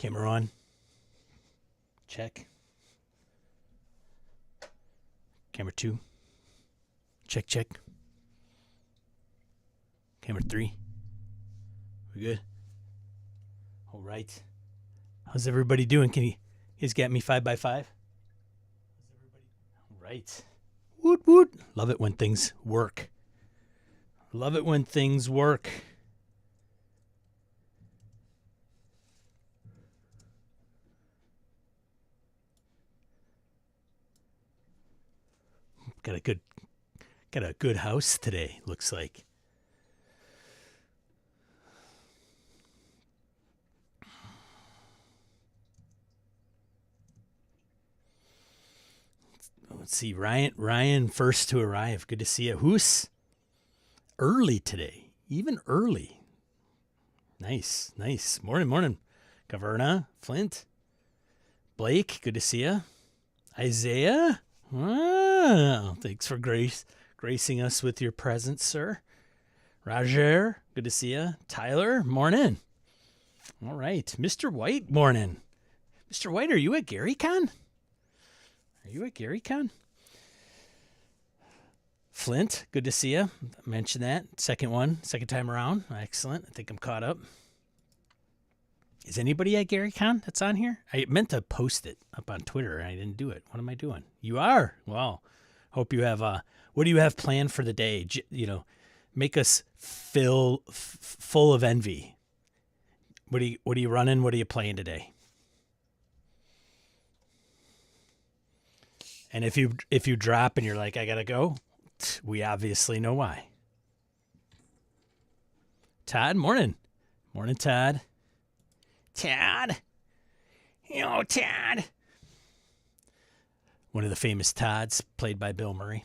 Camera on. Check. Camera 2. Check, check. Camera 3. We good? All right. How's everybody doing? Can you guys get me 5x5? How's everybody? All right. Woot woot. Love it when things work. Love it when things work. Got a good house today, looks like. Let's see, Ryan first to arrive. Good to see you. Who's early today? Even early. Nice. Morning. Caverna, Flint, Blake, good to see you. Isaiah, wow, thanks for gracing us with your presence, sir. Roger, good to see you. Tyler, morning. All right, Mr. White, morning. Mr. White, are you at GaryCon? Flint, good to see you. Mention that. Second time around. Excellent. I think I'm caught up. Is anybody at GaryCon that's on here? I meant to post it up on Twitter, and I didn't do it. What am I doing? You are? Well, hope you have, what do you have planned for the day? Make us full of envy. What are you running? What are you playing today? And if you drop and you're like, I gotta go, we obviously know why. Todd, morning. Morning, Todd. Todd. Todd. One of the famous Todds, played by Bill Murray.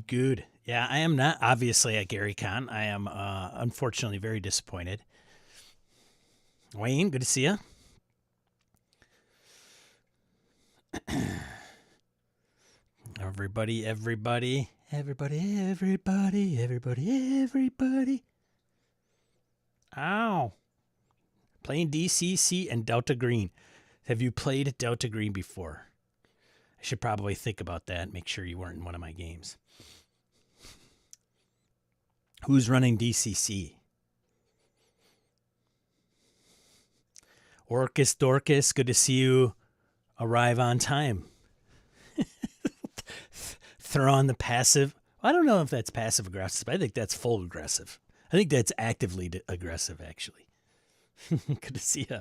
Good. Yeah, I am not obviously at GaryCon. I am unfortunately very disappointed. Wayne, good to see you. Everybody. Ow. Playing DCC and Delta Green. Have you played Delta Green before? I should probably think about that. Make sure you weren't in one of my games. Who's running DCC? Orcus Dorcas, good to see you arrive on time. Throw on the passive. I don't know if that's passive aggressive. I think that's full aggressive. I think that's actively aggressive, actually. Good to see you.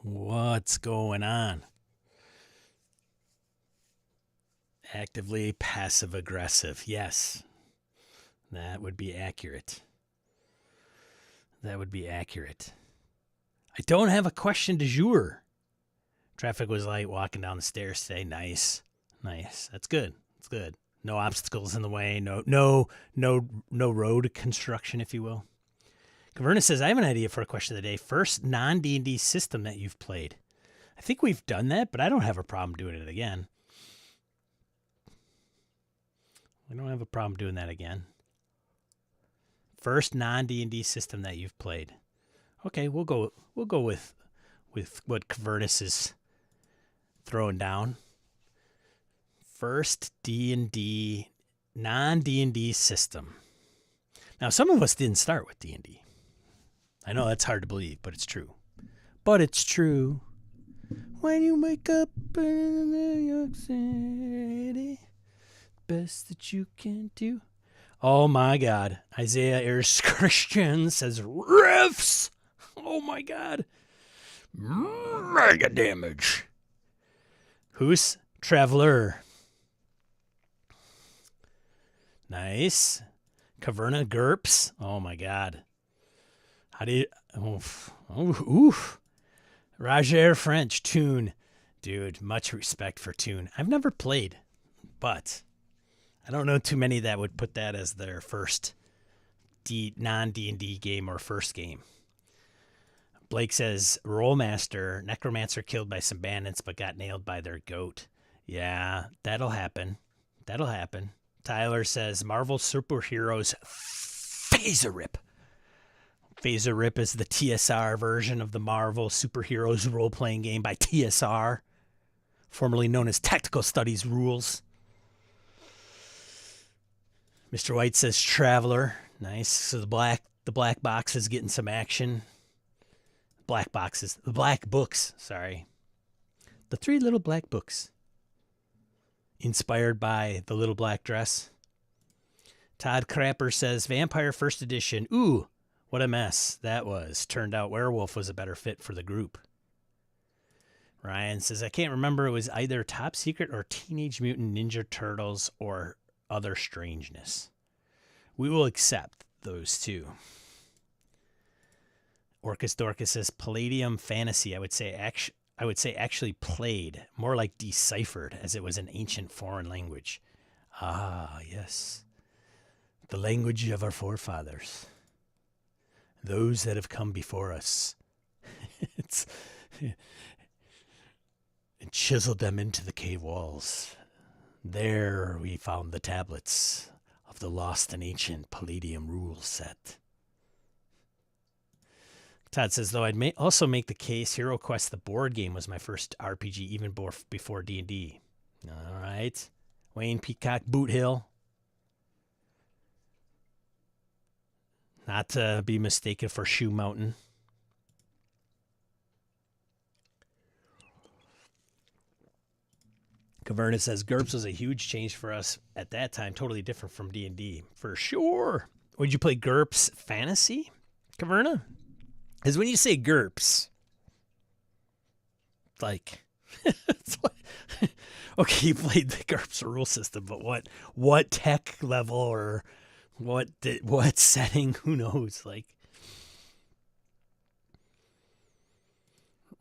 What's going on? Actively passive aggressive. Yes. That would be accurate. I don't have a question du jour. Traffic was light walking down the stairs today. Nice. That's good. No obstacles in the way. No road construction, if you will. Caverna says, I have an idea for a question of the day. First non-D&D system that you've played. I think we've done that, but I don't have a problem doing it again. I don't have a problem doing that again. First non-D&D system that you've played. Okay, we'll go with what Cavernus is throwing down. First D&D, non-D&D system. Now, some of us didn't start with D&D. I know that's hard to believe, but it's true. When you wake up in New York City, best that you can do. Oh my God. Isaiah Ayers Christian says riffs. Oh my God. Mega damage. Who's Traveler? Nice. Caverna Gerps. Oh my God. How do you... Oof. Roger French. Toon. Dude, much respect for Toon. I've never played, but I don't know too many that would put that as their first non-D&D game or first game. Blake says, Rollmaster, necromancer killed by some bandits but got nailed by their goat. Yeah, that'll happen. That'll happen. Tyler says, Marvel Superheroes Phaser Rip. Phaser Rip is the TSR version of the Marvel Superheroes role-playing game by TSR, formerly known as Tactical Studies Rules. Mr. White says Traveler. Nice. So the black box is getting some action. The black books, sorry. The 3 little black books. Inspired by the little black dress. Todd Crapper says Vampire First Edition. Ooh, what a mess that was. Turned out Werewolf was a better fit for the group. Ryan says, I can't remember. It was either Top Secret or Teenage Mutant Ninja Turtles or Other Strangeness. We will accept those two. Orcus Dorcas says Palladium Fantasy. I would say actually played, more like deciphered, as it was an ancient foreign language. Ah, yes. The language of our forefathers. Those that have come before us. And chiseled them into the cave walls. There we found the tablets of the lost and ancient Palladium rule set. Todd says, though I'd also make the case Hero Quest, the board game, was my first RPG even before D&D. All right. Wayne Peacock Boot Hill. Not to be mistaken for Shoe Mountain. Caverna says, GURPS was a huge change for us at that time. Totally different from D&D. For sure. Would you play GURPS Fantasy, Caverna? Because when you say GURPS, like, it's like, okay, you played the GURPS rule system, but what tech level or what setting? Who knows? Like,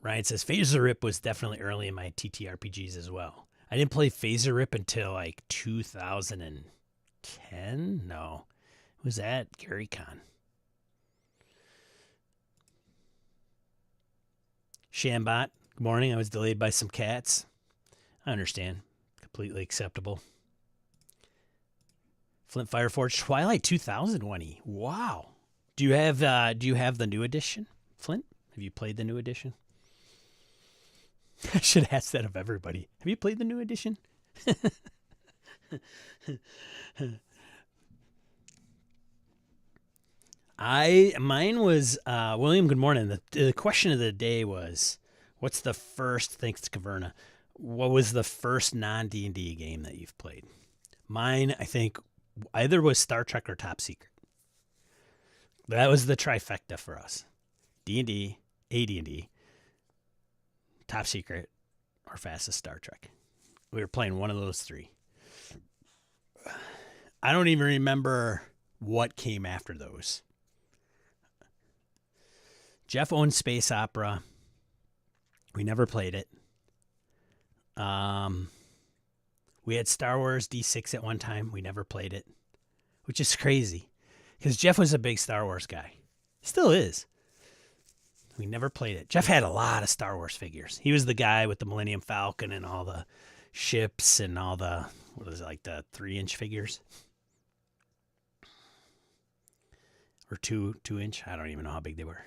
Ryan says Phaser Rip was definitely early in my TTRPGs as well. I didn't play Phaser Rip until like 2010. No, it was at GaryCon. Shambot, good morning. I was delayed by some cats. I understand. Completely acceptable. Flint Fireforge Twilight 2001. Wow. Do you have the new edition, Flint? Have you played the new edition? I should ask that of everybody. Have you played the new edition? Mine was William. Good morning. The question of the day was, what's the first? Thanks to Caverna. What was the first non-D&D game that you've played? Mine, I think, either was Star Trek or Top Secret. That was the trifecta for us. D&D, AD&D, Top Secret, or Fastest Star Trek. We were playing one of those 3. I don't even remember what came after those. Jeff owned Space Opera. We never played it. We had Star Wars D6 at one time. We never played it, which is crazy because Jeff was a big Star Wars guy. Still is. We never played it. Jeff had a lot of Star Wars figures. He was the guy with the Millennium Falcon and all the ships and all the, what is it, like the 3-inch figures? Or 2-inch? I don't even know how big they were.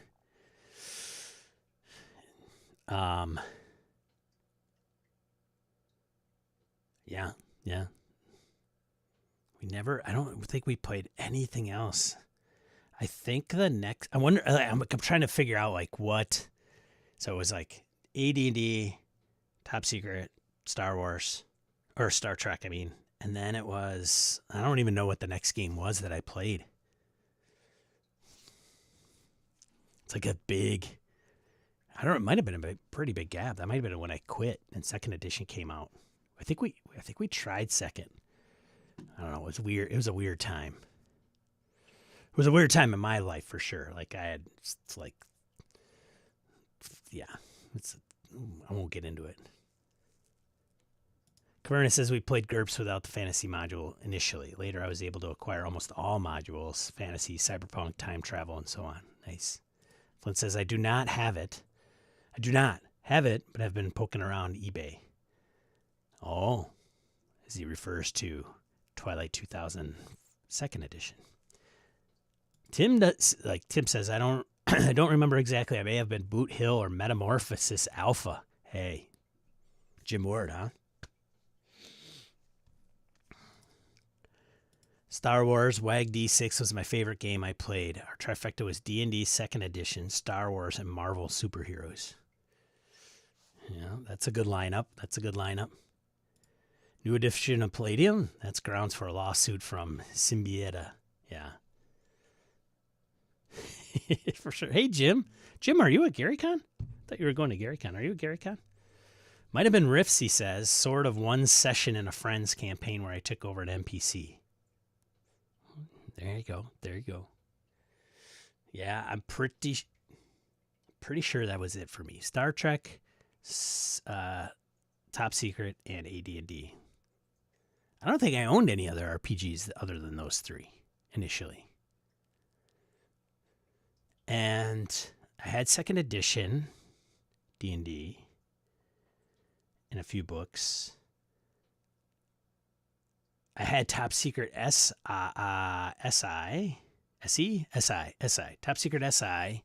Yeah. I don't think we played anything else. I think the next, I wonder, I'm trying to figure out like what, so it was like AD&D, Top Secret, Star Wars, or Star Trek, I mean, and then it was, I don't even know what the next game was that I played. It's like a big, it might have been a pretty big gap. That might have been when I quit and second edition came out. I think we tried second. I don't know. It was weird. It was a weird time. It was a weird time in my life for sure. Like I won't get into it. Caverna says we played GURPS without the fantasy module initially. Later, I was able to acquire almost all modules, fantasy, cyberpunk, time travel, and so on. Nice. Flint says, I do not have it. I do not have it, but I've been poking around eBay. Oh, as he refers to Twilight 2000 second edition. Tim says, I don't I don't remember exactly. I may have been Boot Hill or Metamorphosis Alpha. Hey, Jim Ward, huh? Star Wars WAG D6 was my favorite game I played. Our trifecta was D&D second edition, Star Wars, and Marvel superheroes. Yeah, that's a good lineup. New edition of Palladium. That's grounds for a lawsuit from Symbieta. Yeah. For sure. Hey, Jim. Jim, are you at GaryCon? I thought you were going to GaryCon. Are you at GaryCon? Might have been Riffs, he says. Sort of one session in a Friends campaign where I took over an NPC. There you go. Yeah, I'm pretty sure that was it for me. Star Trek, Top Secret, and AD&D. I don't think I owned any other RPGs other than those three initially. And I had second edition D&D and a few books. I had Top Secret SI, Top Secret SI,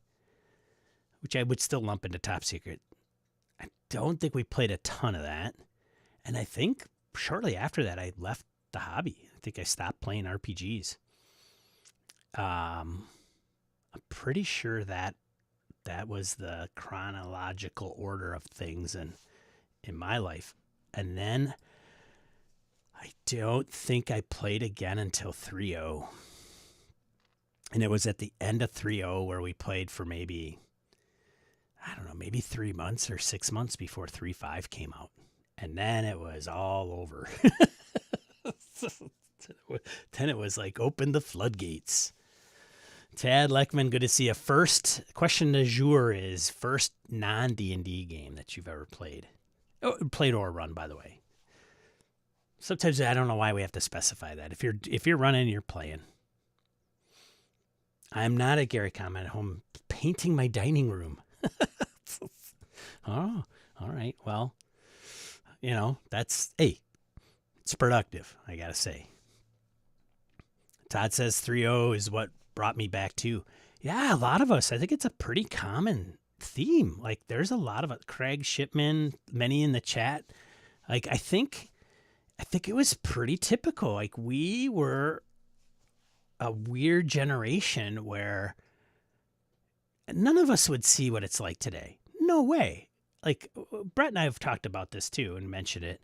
which I would still lump into Top Secret. I don't think we played a ton of that. And I think shortly after that, I left the hobby. I think I stopped playing RPGs. I'm pretty sure that was the chronological order of things in my life. And then I don't think I played again until 3.0. And it was at the end of 3.0 where we played for maybe 3 months or 6 months before 3.5 came out. And then it was all over. Then it was like, open the floodgates. Tad Leckman, good to see you. First question du jour is first non-D&D game that you've ever played. Oh, played or run, by the way. Sometimes I don't know why we have to specify that. If you're running, you're playing. I'm not at GaryCon. I'm at home painting my dining room. Oh, all right. Well, it's productive, I got to say. Todd says 3.0 is what brought me back to. Yeah, a lot of us. I think it's a pretty common theme. Like, there's a lot of it. Craig Shipman, many in the chat. Like, I think it was pretty typical. Like, we were a weird generation where none of us would see what it's like today. No way. Like, Brett and I have talked about this too and mentioned it.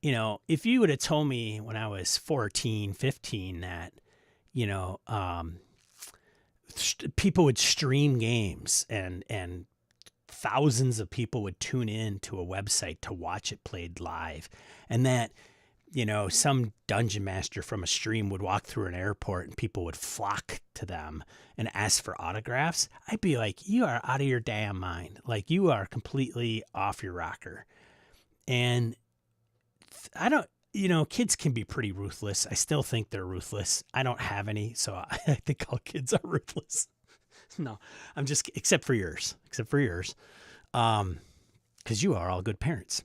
If you would have told me when I was 14, 15 that, people would stream games and thousands of people would tune in to a website to watch it played live, and that, some dungeon master from a stream would walk through an airport and people would flock to them and ask for autographs, I'd be like, you are out of your damn mind. Like, you are completely off your rocker. And I don't, kids can be pretty ruthless. I still think they're ruthless. I don't have any, so I think all kids are ruthless. No, I'm just, except for yours. Because you are all good parents.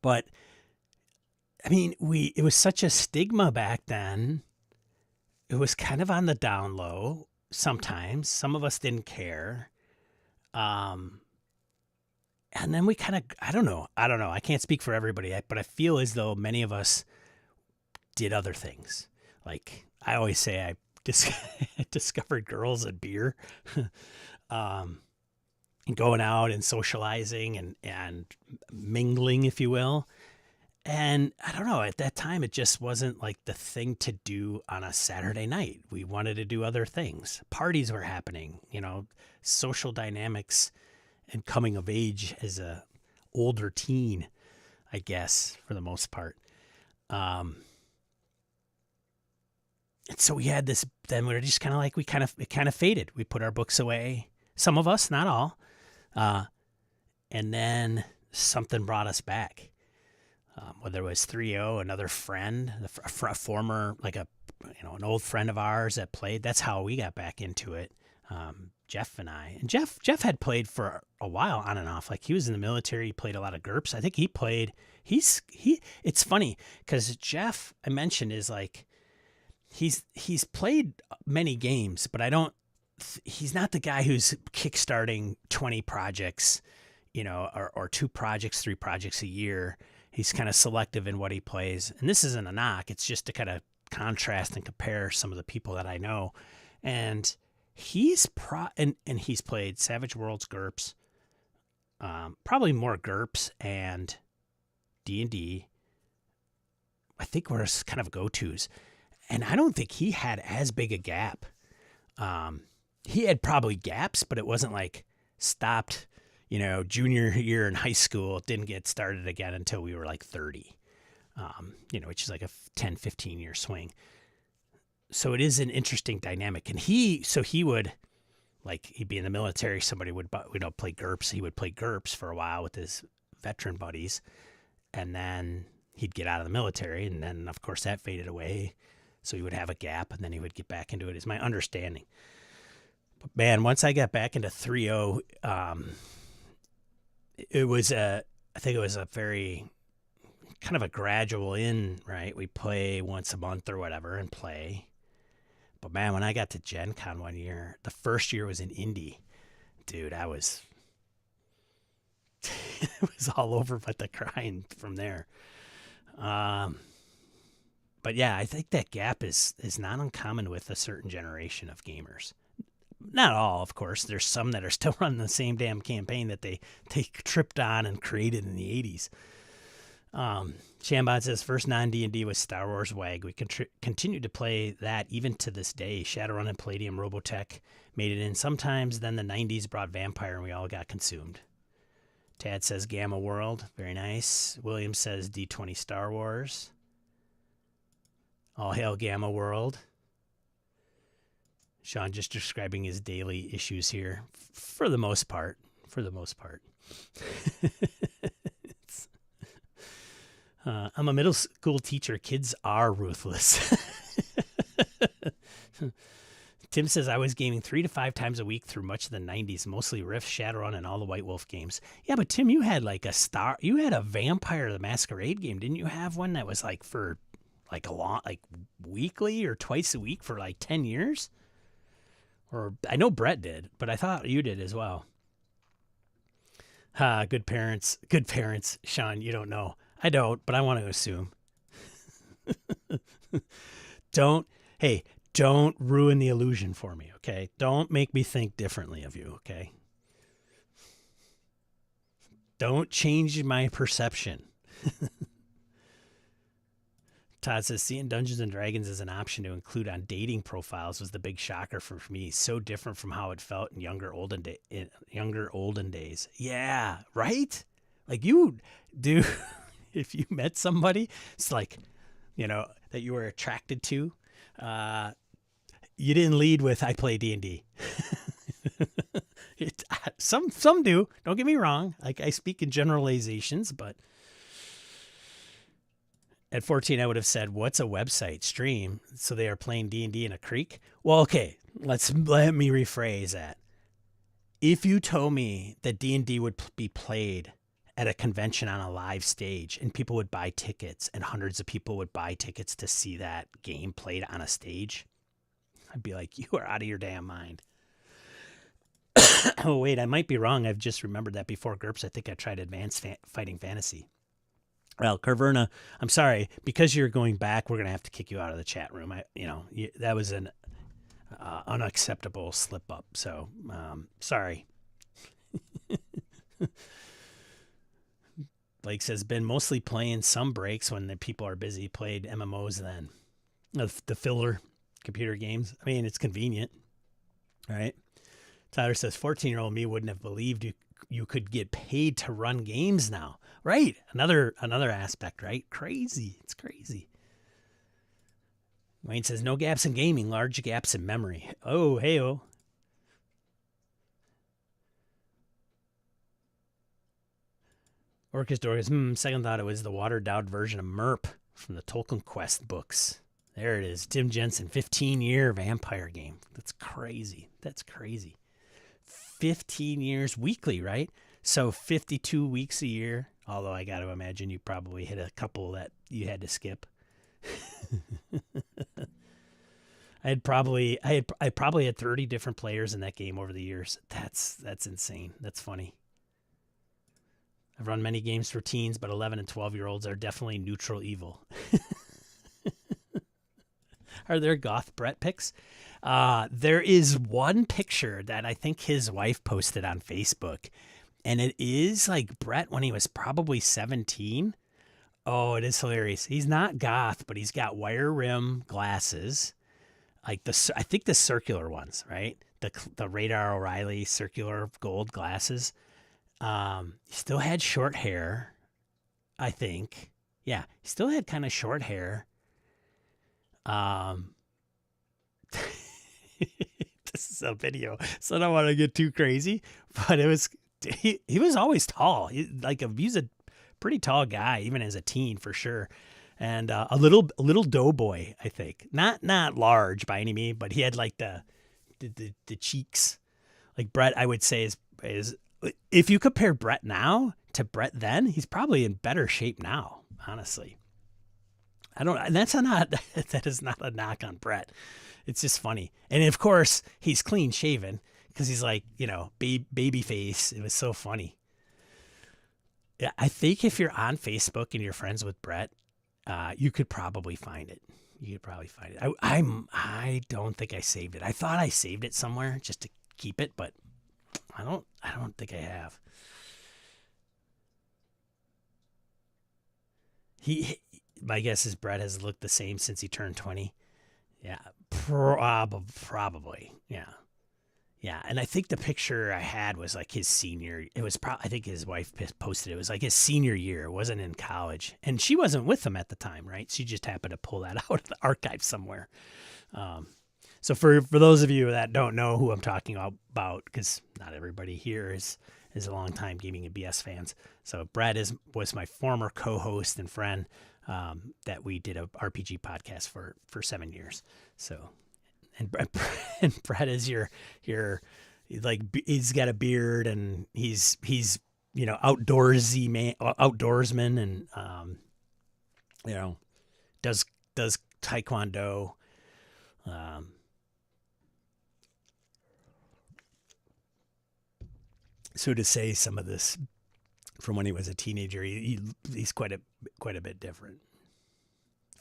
But I mean, it was such a stigma back then. It was kind of on the down low sometimes. Some of us didn't care. And then we kind of, I don't know. I can't speak for everybody, but I feel as though many of us did other things. Like, I always say I discovered girls and beer, and going out and socializing and mingling, if you will. And I don't know, at that time, it just wasn't like the thing to do on a Saturday night. We wanted to do other things. Parties were happening, social dynamics and coming of age as a older teen, I guess, for the most part. And so we had this, then we were just kind of like, it kind of faded. We put our books away. Some of us, not all. And then something brought us back. Whether it was 3.0, another friend, a former, like an old friend of ours that played. That's how we got back into it. Jeff and I. And Jeff had played for a while on and off. Like he was in the military. He played a lot of GURPS. I think he played. It's funny because Jeff, I mentioned, is like he's played many games, but he's not the guy who's kickstarting 20 projects, or 2 projects, 3 projects a year. He's kind of selective in what he plays. And this isn't a knock. It's just to kind of contrast and compare some of the people that I know. And he's he's played Savage Worlds, GURPS, probably more GURPS and D&D. I think were kind of go-tos. And I don't think he had as big a gap. He had probably gaps, but it wasn't like stopped, junior year in high school. It didn't get started again until we were like 30, which is like a 10, 15 year swing. So it is an interesting dynamic. And he would, like, he'd be in the military. Somebody would play GURPS. He would play GURPS for a while with his veteran buddies. And then he'd get out of the military. And then, of course, that faded away. So he would have a gap, and then he would get back into it, is my understanding. But, man, once I got back into 3.0, I think it was a very kind of a gradual in, right? We play once a month or whatever and play. But, man, when I got to Gen Con one year, the first year was in Indy. Dude, it was all over but the crying from there. But, yeah, I think that gap is not uncommon with a certain generation of gamers. Not all, of course. There's some that are still running the same damn campaign that they tripped on and created in the 80s. Shambot says, first non-D&D was Star Wars WAG. We continued to play that even to this day. Shadowrun and Palladium Robotech made it in sometimes. Then the 90s brought Vampire, and we all got consumed. Tad says Gamma World. Very nice. William says D20 Star Wars. All hail Gamma World. Sean just describing his daily issues here. For the most part. I'm a middle school teacher. Kids are ruthless. Tim says, I was gaming 3 to 5 times a week through much of the 90s, mostly Rift, Shadowrun, and all the White Wolf games. Yeah, but Tim, you had you had a Vampire the Masquerade game. Didn't you have one that was like for like weekly or twice a week for like 10 years? Or I know Brett did, but I thought you did as well. Good parents. Sean, you don't know. I don't, but I want to assume. Don't ruin the illusion for me, okay? Don't make me think differently of you, okay? Don't change my perception. Todd says, seeing Dungeons & Dragons as an option to include on dating profiles was the big shocker for me. So different from how it felt in younger olden days. Yeah, right? Like you, dude, if you met somebody, it's like, that you were attracted to, you didn't lead with, I play D&D. Some do. Don't get me wrong. Like I speak in generalizations, but at 14, I would have said, what's a website stream? So they are playing D&D in a creek? Well, okay, let me rephrase that. If you told me that D&D would be played at a convention on a live stage and people would buy tickets and hundreds of people would buy tickets to see that game played on a stage, I'd be like, you are out of your damn mind. Oh, wait, I might be wrong. I've just remembered that before GURPS, I think I tried Advanced Fighting Fantasy. Well, Carverna, I'm sorry. Because you're going back, we're going to have to kick you out of the chat room. That was an unacceptable slip up. So, sorry. Blake says, been mostly playing some breaks when the people are busy. Played MMOs then. The filler computer games. I mean, it's convenient. All right. Tyler says, 14-year-old me wouldn't have believed you could get paid to run games now. Right. Another aspect, right? Crazy. It's crazy. Wayne says, no gaps in gaming, large gaps in memory. Oh, hey-oh. Orcus Dorcas, second thought it was the watered-down version of MERP from the Tolkien Quest books. There it is. Tim Jensen, 15-year vampire game. That's crazy. 15 years weekly, right? So 52 weeks a year. Although I got to imagine you probably hit a couple that you had to skip. I probably had 30 different players in that game over the years. That's insane. That's funny. I've run many games for teens, but 11 and 12-year-olds are definitely neutral evil. Are there goth Brett pics? There is one picture that I think his wife posted on Facebook, and it is like Brett when he was probably 17. Oh, it is hilarious. He's not goth, but he's got wire rim glasses, like I think the circular ones, right? The Radar O'Reilly circular gold glasses. He still had short hair, I think. Yeah, he still had kind of short hair. This is a video, so I don't want to get too crazy, but he was always tall. He's a pretty tall guy, even as a teen for sure. And a little doughboy, I think. Not large by any means, but he had like the cheeks. Like Brett, I would say is if you compare Brett now to Brett then, he's probably in better shape now, honestly. That is not a knock on Brett. It's just funny. And of course, he's clean shaven because he's like, baby face. It was so funny. Yeah, I think if you're on Facebook and you're friends with Brett, you could probably find it. I don't think I saved it. I thought I saved it somewhere just to keep it, but I don't think I have. My guess is Brett has looked the same since he turned 20. Yeah, probably. Yeah. Yeah, and I think the picture I had was like his senior. It was I think his wife posted it. It was like his senior year. It wasn't in college, and she wasn't with him at the time, right? She just happened to pull that out of the archive somewhere. So for those of you that don't know who I'm talking about, because not everybody here is a long time gaming and BS fans. So Brad was my former co-host and friend that we did a RPG podcast for 7 years. So. And Brett is your like, he's got a beard and he's outdoorsman and does taekwondo. So to say some of this from when he was a teenager, he's quite a bit different,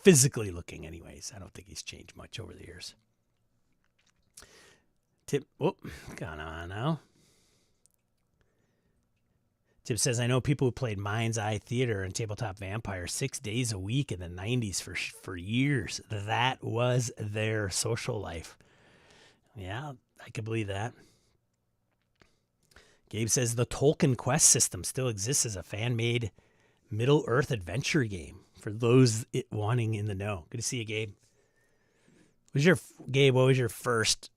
physically looking. Anyways, I don't think he's changed much over the years. Gone on now. Tip says, I know people who played Mind's Eye Theater and Tabletop Vampire 6 days a week in the 90s for years. That was their social life. Yeah, I could believe that. Gabe says, the Tolkien Quest system still exists as a fan-made Middle-earth adventure game for those wanting in the know. Good to see you, Gabe. What was your first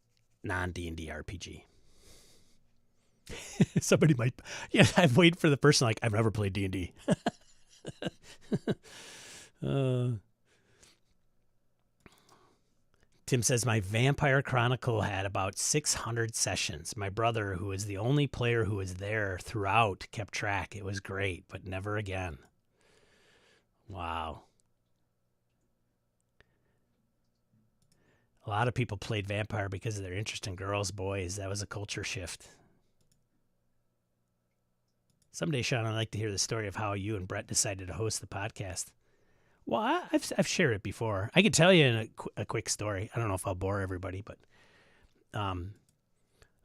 non-D&D RPG? Somebody might, I'm waiting for the person like, I've never played D&D. Tim says, my Vampire Chronicle had about 600 sessions. My brother, who is the only player who was there throughout, kept track. It was great, but never again. Wow. A lot of people played Vampire because of their interest in girls, boys. That was a culture shift. Someday, Sean, I'd like to hear the story of how you and Brett decided to host the podcast. Well, I've shared it before. I could tell you in a quick story. I don't know if I'll bore everybody, but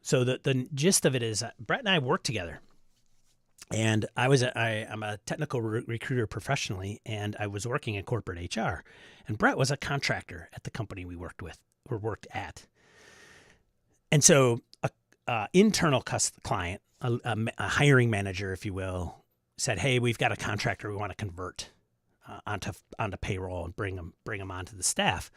so the gist of it is Brett and I worked together, and I'm a technical recruiter professionally, and I was working in corporate HR, and Brett was a contractor at the company we worked at, and so a internal client, a hiring manager, if you will, said, "Hey, we've got a contractor we want to convert onto payroll and bring them onto the staff."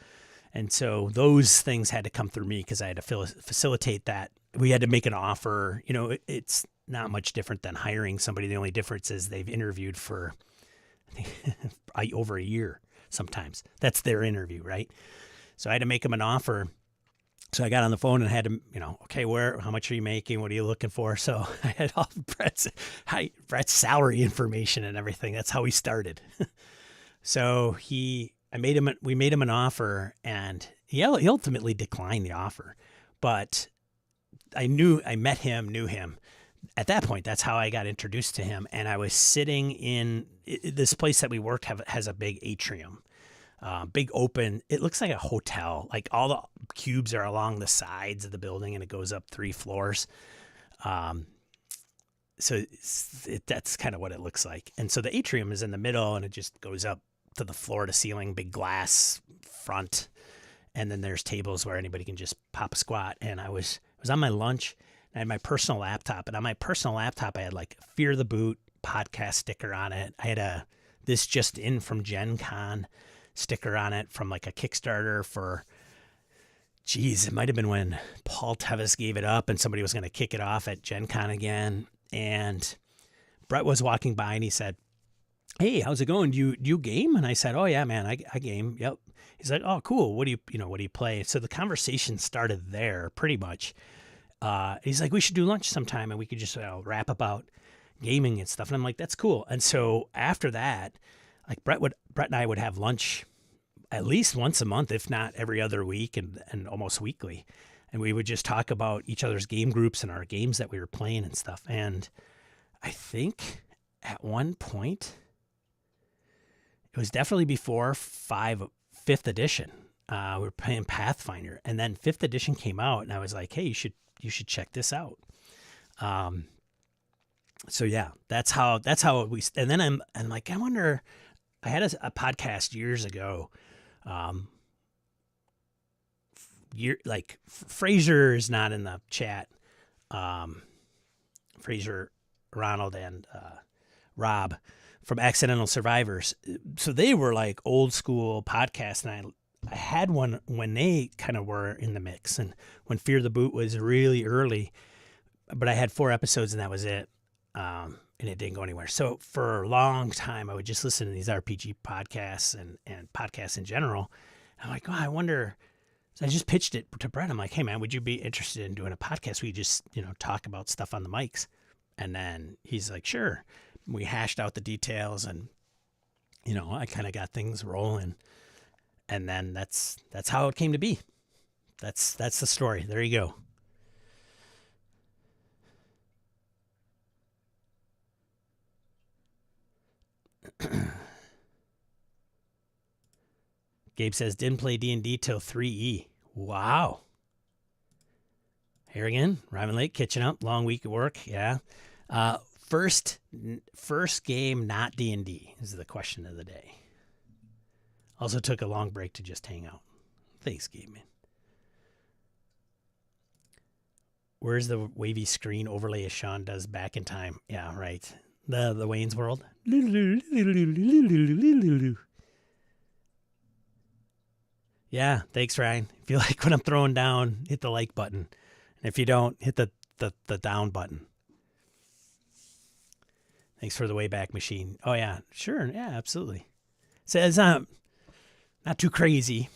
And so those things had to come through me because I had to facilitate that. We had to make an offer. It's not much different than hiring somebody. The only difference is they've interviewed for, I think, over a year. sometimes. That's their interview, right? So I had to make them an offer. So I got on the phone and had to, okay, how much are you making? What are you looking for? So I had all Brett's salary information and everything. That's how we started. So we made him an offer, and he ultimately declined the offer. But I knew him. At that point, that's how I got introduced to him. And I was sitting in this place that we worked has a big atrium. Big open, it looks like a hotel. Like all the cubes are along the sides of the building, and it goes up 3 floors. So that's kind of what it looks like. And so the atrium is in the middle, and it just goes up to the floor to ceiling, big glass front. And then there's tables where anybody can just pop a squat. And I was on my lunch, and I had my personal laptop. And on my personal laptop, I had like Fear the Boot podcast sticker on it. I had this just in from Gen Con sticker on it from like a Kickstarter for, it might have been when Paul Tevis gave it up and somebody was going to kick it off at Gen Con again. And Brett was walking by and he said, "Hey, how's it going? Do you game?" And I said, "Oh yeah, man, I game." Yep. He's like, "Oh, cool. What do you play?" So the conversation started there pretty much. He's like, "We should do lunch sometime and we could just rap about gaming and stuff." And I'm like, "That's cool." And so after that, like Brett and I would have lunch at least once a month, if not every other week, and almost weekly. And we would just talk about each other's game groups and our games that we were playing and stuff. And I think at one point, it was definitely before 5th edition. We were playing Pathfinder, and then 5th edition came out, and I was like, "Hey, you should check this out." So yeah, that's how we. And then I'm like, I wonder. I had a podcast years ago. Fraser is not in the chat. Fraser, Ronald, and Rob from Accidental Survivors. So they were like old school podcasts, and I had one when they kind of were in the mix, and when Fear the Boot was really early, but I had 4 episodes and that was it. And it didn't go anywhere. So for a long time, I would just listen to these RPG podcasts and podcasts in general. I'm like, I wonder. So I just pitched it to Brett. I'm like, "Hey man, would you be interested in doing a podcast? We just, talk about stuff on the mics." And then he's like, "Sure." We hashed out the details, and I kind of got things rolling. And then that's how it came to be. That's the story. There you go. Gabe says, "Didn't play D&D till 3E. Wow. Here again, Ryman Lake, kitchen up, long week at work. Yeah. First game, not D&D, is the question of the day. Also took a long break to just hang out. Thanks, Gabe, man. Where's the wavy screen overlay as Sean does back in time? Yeah, right. The Wayne's World. Yeah, thanks, Ryan. If you like what I'm throwing down, hit the like button. And if you don't, hit the down button. Thanks for the Wayback Machine. Oh, yeah, sure. Yeah, absolutely. So it's not too crazy.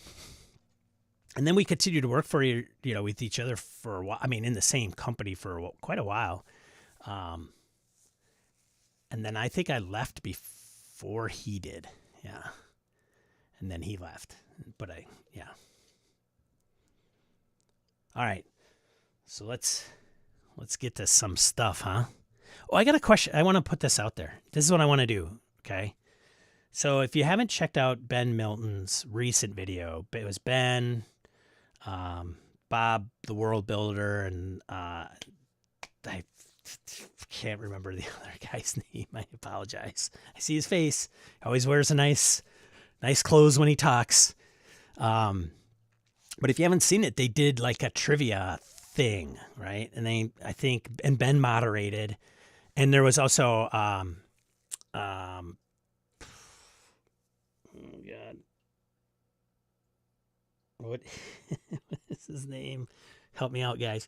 And then we continued to work with each other for a while. I mean, in the same company for quite a while. And then I think I left before he did. Yeah. And then he left. But yeah. All right. So let's get to some stuff, huh? Oh, I got a question. I want to put this out there. This is what I want to do. Okay. So if you haven't checked out Ben Milton's recent video, it was Ben, Bob, the World Builder, and I can't remember the other guy's name. I apologize. I see his face. He always wears a nice clothes when he talks. But if you haven't seen it, they did like a trivia thing, right? And Ben moderated, and there was also, oh God, what is his name? Help me out, guys.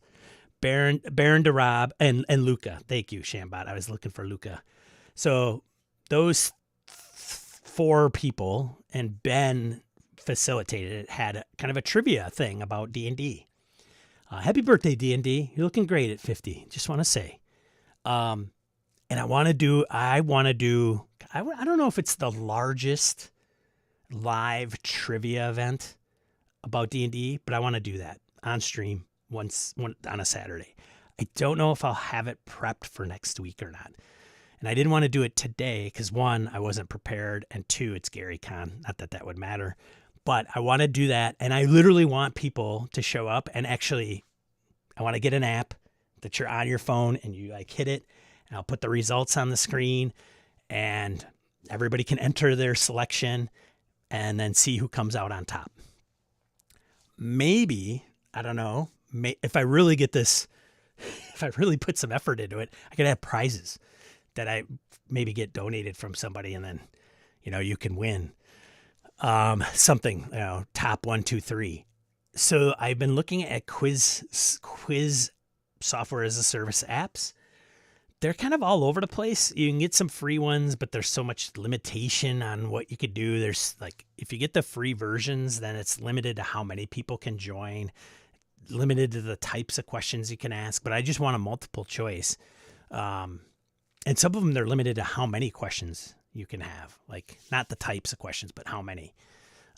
Baron DeRob and Luca. Thank you, Shambot. I was looking for Luca. So those 4 people and Ben facilitated it, had kind of a trivia thing about D&D. Happy birthday, D&D. You're looking great at 50. Just want to say. And I don't know if it's the largest live trivia event about D&D, but I want to do that on stream once on a Saturday. I don't know if I'll have it prepped for next week or not. And I didn't want to do it today because, one, I wasn't prepared, and two, it's GaryCon. Not that that would matter. But I want to do that, and I literally want people to show up, and actually I want to get an app that you're on your phone and you like hit it, and I'll put the results on the screen, and everybody can enter their selection and then see who comes out on top. Maybe, I don't know, if I really get this, if I really put some effort into it, I could have prizes that I maybe get donated from somebody, and then, you can win something, top 1, 2, 3. So I've been looking at quiz software as a service apps. They're kind of all over the place. You can get some free ones, but there's so much limitation on what you could do. There's like, if you get the free versions, then it's limited to how many people can join, limited to the types of questions you can ask. But I just want a multiple choice. And some of them, they're limited to how many questions you can have, like not the types of questions, but how many.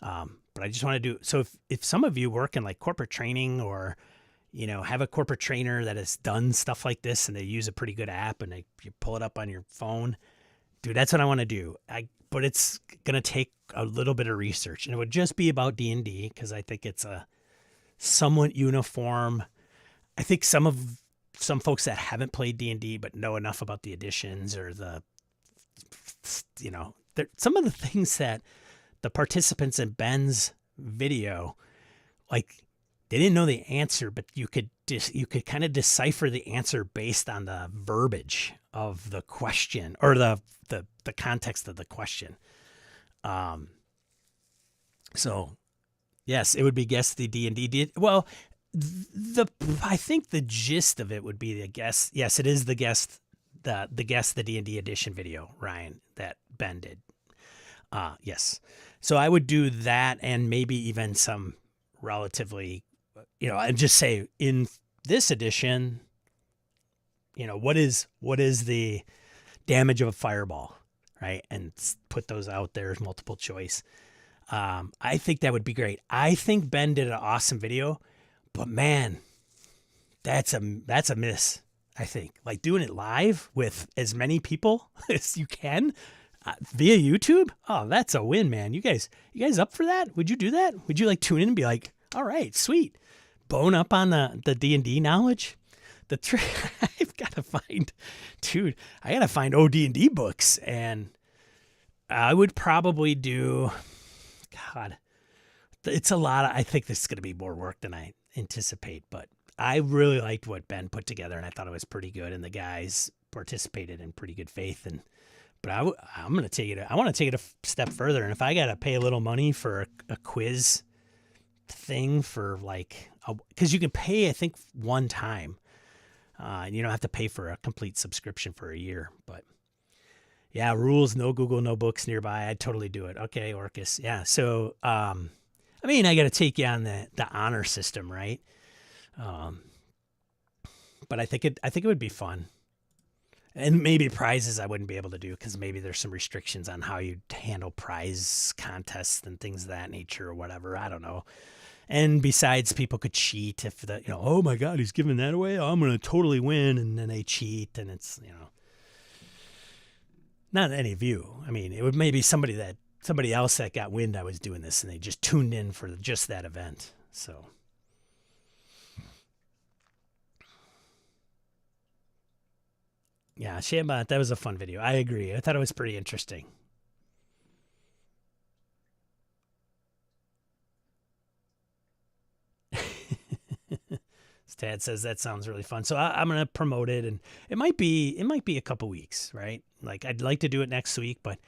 But I just want to do, so if some of you work in like corporate training or, have a corporate trainer that has done stuff like this and they use a pretty good app and you pull it up on your phone, dude, that's what I want to do. But it's going to take a little bit of research, and it would just be about D&D because I think it's a somewhat uniform. I think some folks that haven't played D&D but know enough about the editions or some of the things that the participants in Ben's video, like, they didn't know the answer, but you could kind of decipher the answer based on the verbiage of the question or the context of the question. So yes, it would be guess the D&D. Well, I think the gist of it would be the guess. Yes, it is the guess the D&D edition video, Ryan, that Ben did. Yes. So I would do that, and maybe even some relatively, and just say in this edition, what is the damage of a fireball, right? And put those out there as multiple choice. I think that would be great. I think Ben did an awesome video, but man, that's a miss. I think like doing it live with as many people as you can via YouTube. Oh, that's a win, man. You guys up for that? Would you do that? Would you like tune in and be like, all right, sweet, bone up on the D&D knowledge? I've got to find, dude, I got to find OD&D books, and I would probably do, God, it's a lot. I think this is going to be more work than I anticipate, but I really liked what Ben put together, and I thought it was pretty good, and the guys participated in pretty good faith. But I'm going to take it. I want to take it a step further, and if I got to pay a little money for a quiz thing for because you can pay, I think, one time, and you don't have to pay for a complete subscription for a year. But yeah, rules, no Google, no books nearby. I'd totally do it. Okay, Orcus. Yeah. So, I got to take you on the honor system, right? But I think it would be fun, and maybe prizes I wouldn't be able to do because maybe there's some restrictions on how you handle prize contests and things of that nature or whatever. I don't know. And besides, people could cheat if oh my God, he's giving that away. Oh, I'm going to totally win. And then they cheat, and it's, not any of you. I mean, it would maybe somebody else that got wind I was doing this and they just tuned in for just that event. So. Yeah, Shambot, that was a fun video. I agree. I thought it was pretty interesting. Tad says that sounds really fun. So I'm going to promote it, and it might be a couple weeks, right? Like I'd like to do it next week, but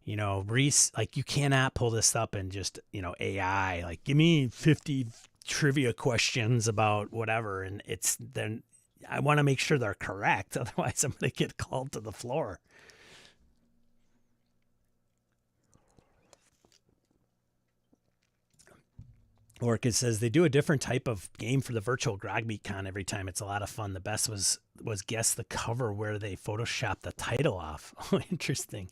Reese, like you cannot pull this up and just, AI, like give me 50 trivia questions about whatever. And then I want to make sure they're correct. Otherwise I'm going to get called to the floor. Orchid says they do a different type of game for the virtual Grog Meat Con every time. It's a lot of fun. The best was guess the cover where they photoshopped the title off. Oh, interesting.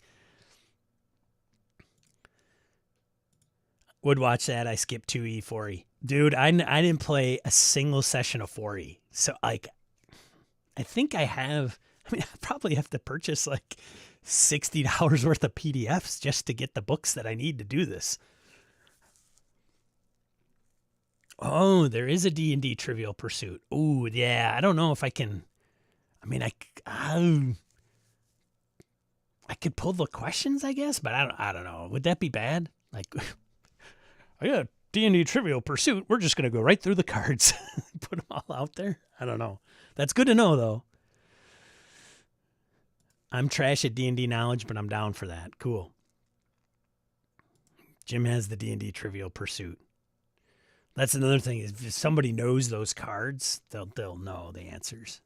Would watch that. I skipped 2E, 4E. Dude, I didn't play a single session of 4E. So, like, I think I probably have to purchase like $60 worth of PDFs just to get the books that I need to do this. Oh, there is a D&D Trivial Pursuit. Oh, yeah. I don't know if I can. I mean, I could pull the questions, I guess, but I don't know. Would that be bad? Like, I got D&D Trivial Pursuit. We're just going to go right through the cards. Put them all out there. I don't know. That's good to know, though. I'm trash at D&D knowledge, but I'm down for that. Cool. Jim has the D&D Trivial Pursuit. That's another thing. If somebody knows those cards, they'll know the answers.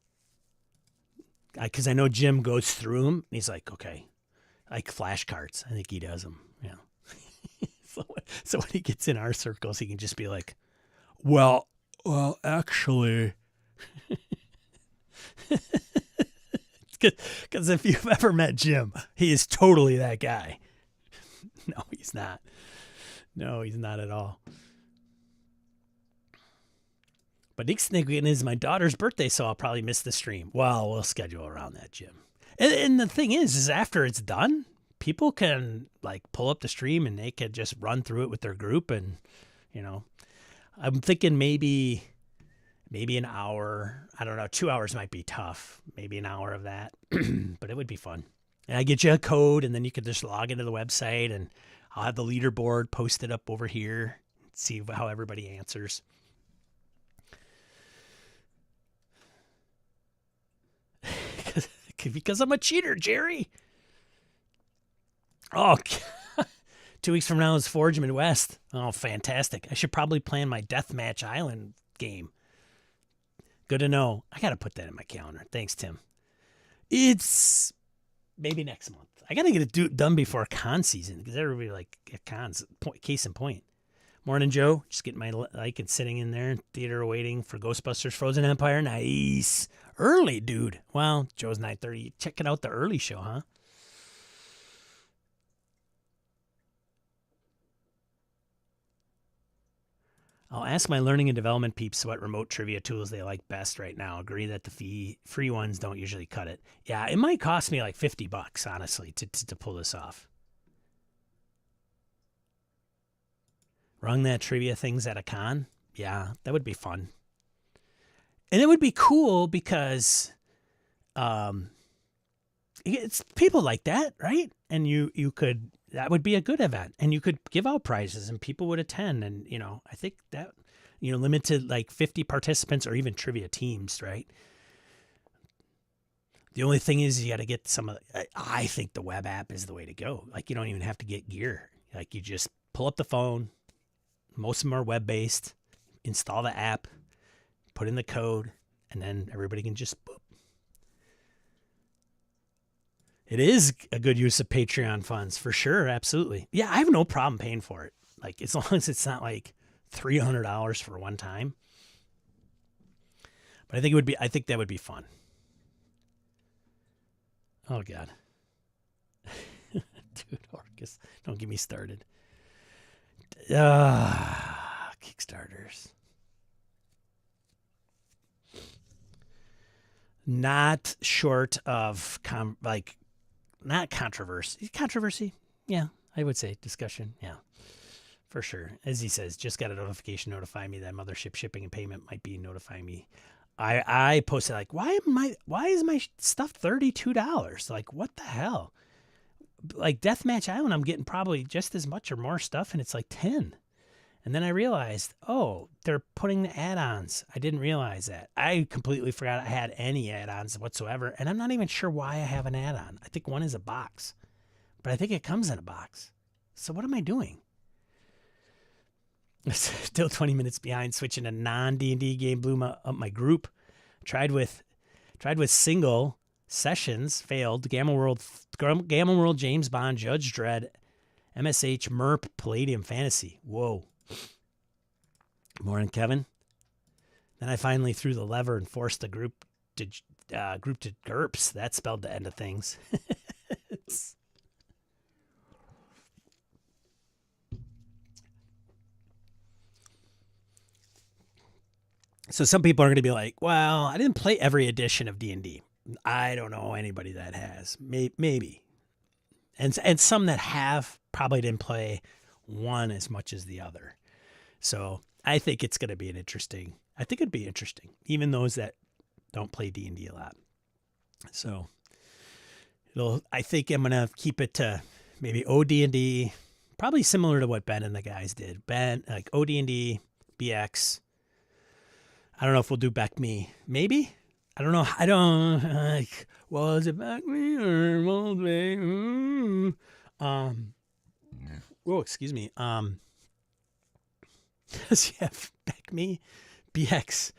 Because I know Jim goes through them, and he's like, okay, like flashcards. I think he does them. Yeah. So when he gets in our circles, he can just be like, well, actually. Because if you've ever met Jim, he is totally that guy. No, he's not. No, he's not at all. But next thing is my daughter's birthday, so I'll probably miss the stream. Well, we'll schedule around that, Jim. And the thing is after it's done, people can like pull up the stream and they can just run through it with their group. And, you know, I'm thinking maybe an hour. I don't know. 2 hours might be tough. Maybe an hour of that, but it would be fun. And I get you a code, and then you could just log into the website, and I'll have the leaderboard posted up over here. See how everybody answers. Because I'm a cheater, Jerry. Oh, 2 weeks from now is Forge Midwest. Oh, fantastic. I should probably plan my Deathmatch Island game. Good to know. I got to put that in my calendar. Thanks, Tim. It's maybe next month. I got to get it done before con season because everybody like at cons. Case in point. Morning, Joe. Just getting my like and sitting in there in theater waiting for Ghostbusters Frozen Empire. Nice. Early, dude. Well, Joe's 9:30. Checking out the early show, huh? I'll ask my learning and development peeps what remote trivia tools they like best right now. Agree that the free ones don't usually cut it. Yeah, it might cost me like $50, honestly, to pull this off. Run that trivia things at a con? Yeah, that would be fun. And it would be cool because it's people like that, right? And you could, that would be a good event, and you could give out prizes and people would attend. And, you know, I think that, you know, limited like 50 participants or even trivia teams, right? The only thing is you got to get I think the web app is the way to go. Like you don't even have to get gear. Like you just pull up the phone. Most of them are web-based. Install the app, put in the code, and then everybody can just boop. It is a good use of Patreon funds for sure. Absolutely. Yeah, I have no problem paying for it. Like as long as it's not like $300 for one time. But I think that would be fun. Oh God. Dude, Orcus, don't get me started. Kickstarters. Not short of not controversy. Controversy? Yeah, I would say discussion. Yeah, for sure. As he says, just got a notification notifying me that mothership shipping and payment might be notifying me. I posted like, why is my stuff $32? Like, what the hell? Like Deathmatch Island, I'm getting probably just as much or more stuff, and it's like 10. And then I realized, oh, they're putting the add-ons. I didn't realize that. I completely forgot I had any add-ons whatsoever, and I'm not even sure why I have an add-on. I think one is a box, but I think it comes in a box. So what am I doing? Still 20 minutes behind. Switching to non-D&D game blew up my group. Tried with single sessions, failed. Gamma World, James Bond, Judge Dredd, MSH, MERP, Palladium Fantasy. Whoa. Morning, Kevin. Then I finally threw the lever and forced the group to GURPS. That spelled the end of things. So some people are going to be like, well, I didn't play every edition of D&D. I don't know anybody that has. Maybe. And some that have probably didn't play one as much as the other. So I think it's going to be I think it'd be interesting, even those that don't play D&D a lot. So I think I'm going to keep it to maybe OD&D, probably similar to what Ben and the guys did. Ben, like OD&D, BX. I don't know if we'll do Back Me. Maybe? I don't know. I don't like, was it Back Me or Old Me? Oh, excuse me. Because you have Back Me, BX,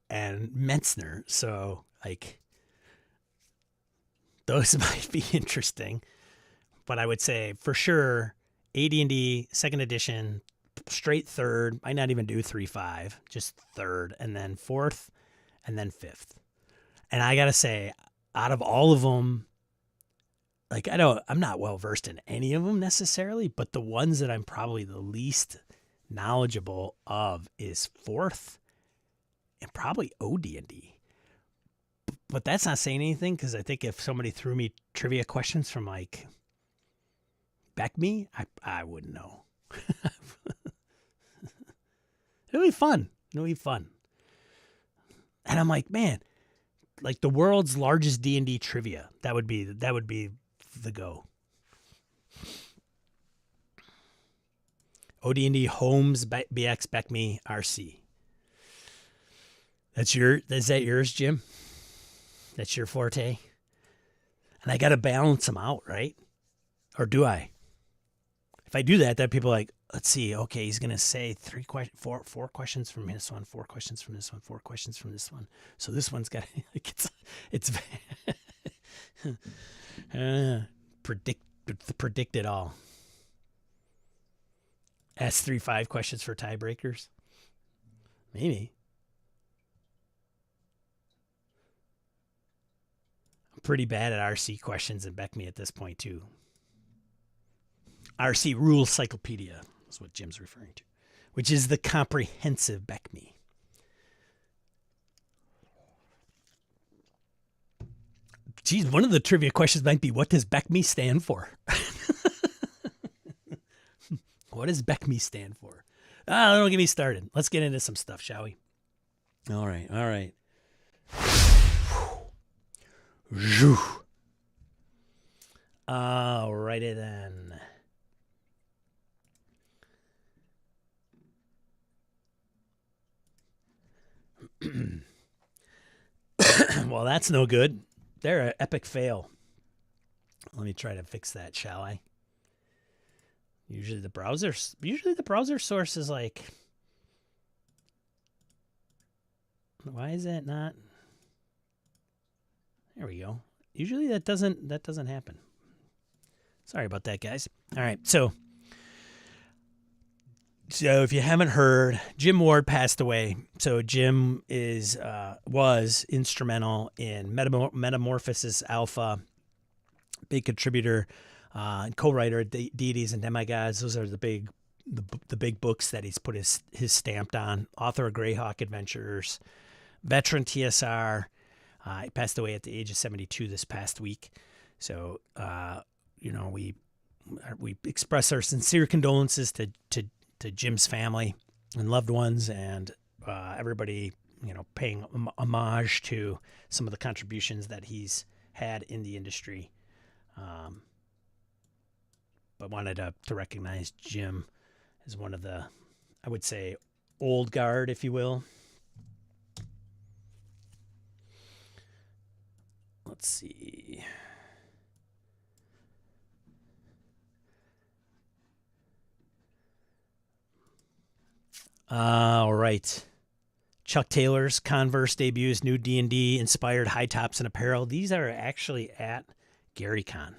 and Metzner. So, like, those might be interesting. But I would say, for sure, AD&D, second edition, straight third. Might not even do 3-5, just third, and then fourth, and then fifth. And I got to say, out of all of them, like, I'm not well versed in any of them necessarily, but the ones that I'm probably the least knowledgeable of is fourth and probably OD&D. But that's not saying anything, because I think if somebody threw me trivia questions from like Back Me, I wouldn't know. It'll be fun. And I'm like, man, like the world's largest D&D trivia. That would be the go. OD&D, Homes, BX, Back Me, RC. Is that yours, Jim? That's your forte? And I got to balance them out, right? Or do I? If I do that, then people are like, let's see. Okay, he's gonna say four questions from this one, 4 questions from this one, 4 questions from this one. So this one's got like it's predict it all. Ask 3-5 questions for tiebreakers. Maybe. I'm pretty bad at RC questions and Back Me at this point too. RC Rule Cyclopedia is what Jim's referring to, which is the comprehensive Back Me. Geez, one of the trivia questions might be, what does Back Me stand for? What does Back Me stand for? Don't get me started. Let's get into some stuff, shall we? All right. Alrighty then. Well, that's no good. They're an epic fail. Let me try to fix that, shall I? Usually the browser source is like, why is that not? There we go. Usually that doesn't happen. Sorry about that, guys. All right, so if you haven't heard, Jim Ward passed away. So Jim was instrumental in Metamorphosis Alpha, big contributor, and co-writer, Deities and Demigods. Those are the big books that he's put his stamped on. Author of Greyhawk Adventures, veteran TSR. He passed away at the age of 72 this past week. So we express our sincere condolences to Jim's family and loved ones, and everybody, paying homage to some of the contributions that he's had in the industry. But wanted to recognize Jim as one of the, I would say, old guard, if you will. Let's see. All right. Chuck Taylor's Converse debuts, new D&D inspired high tops and apparel. These are actually at GaryCon.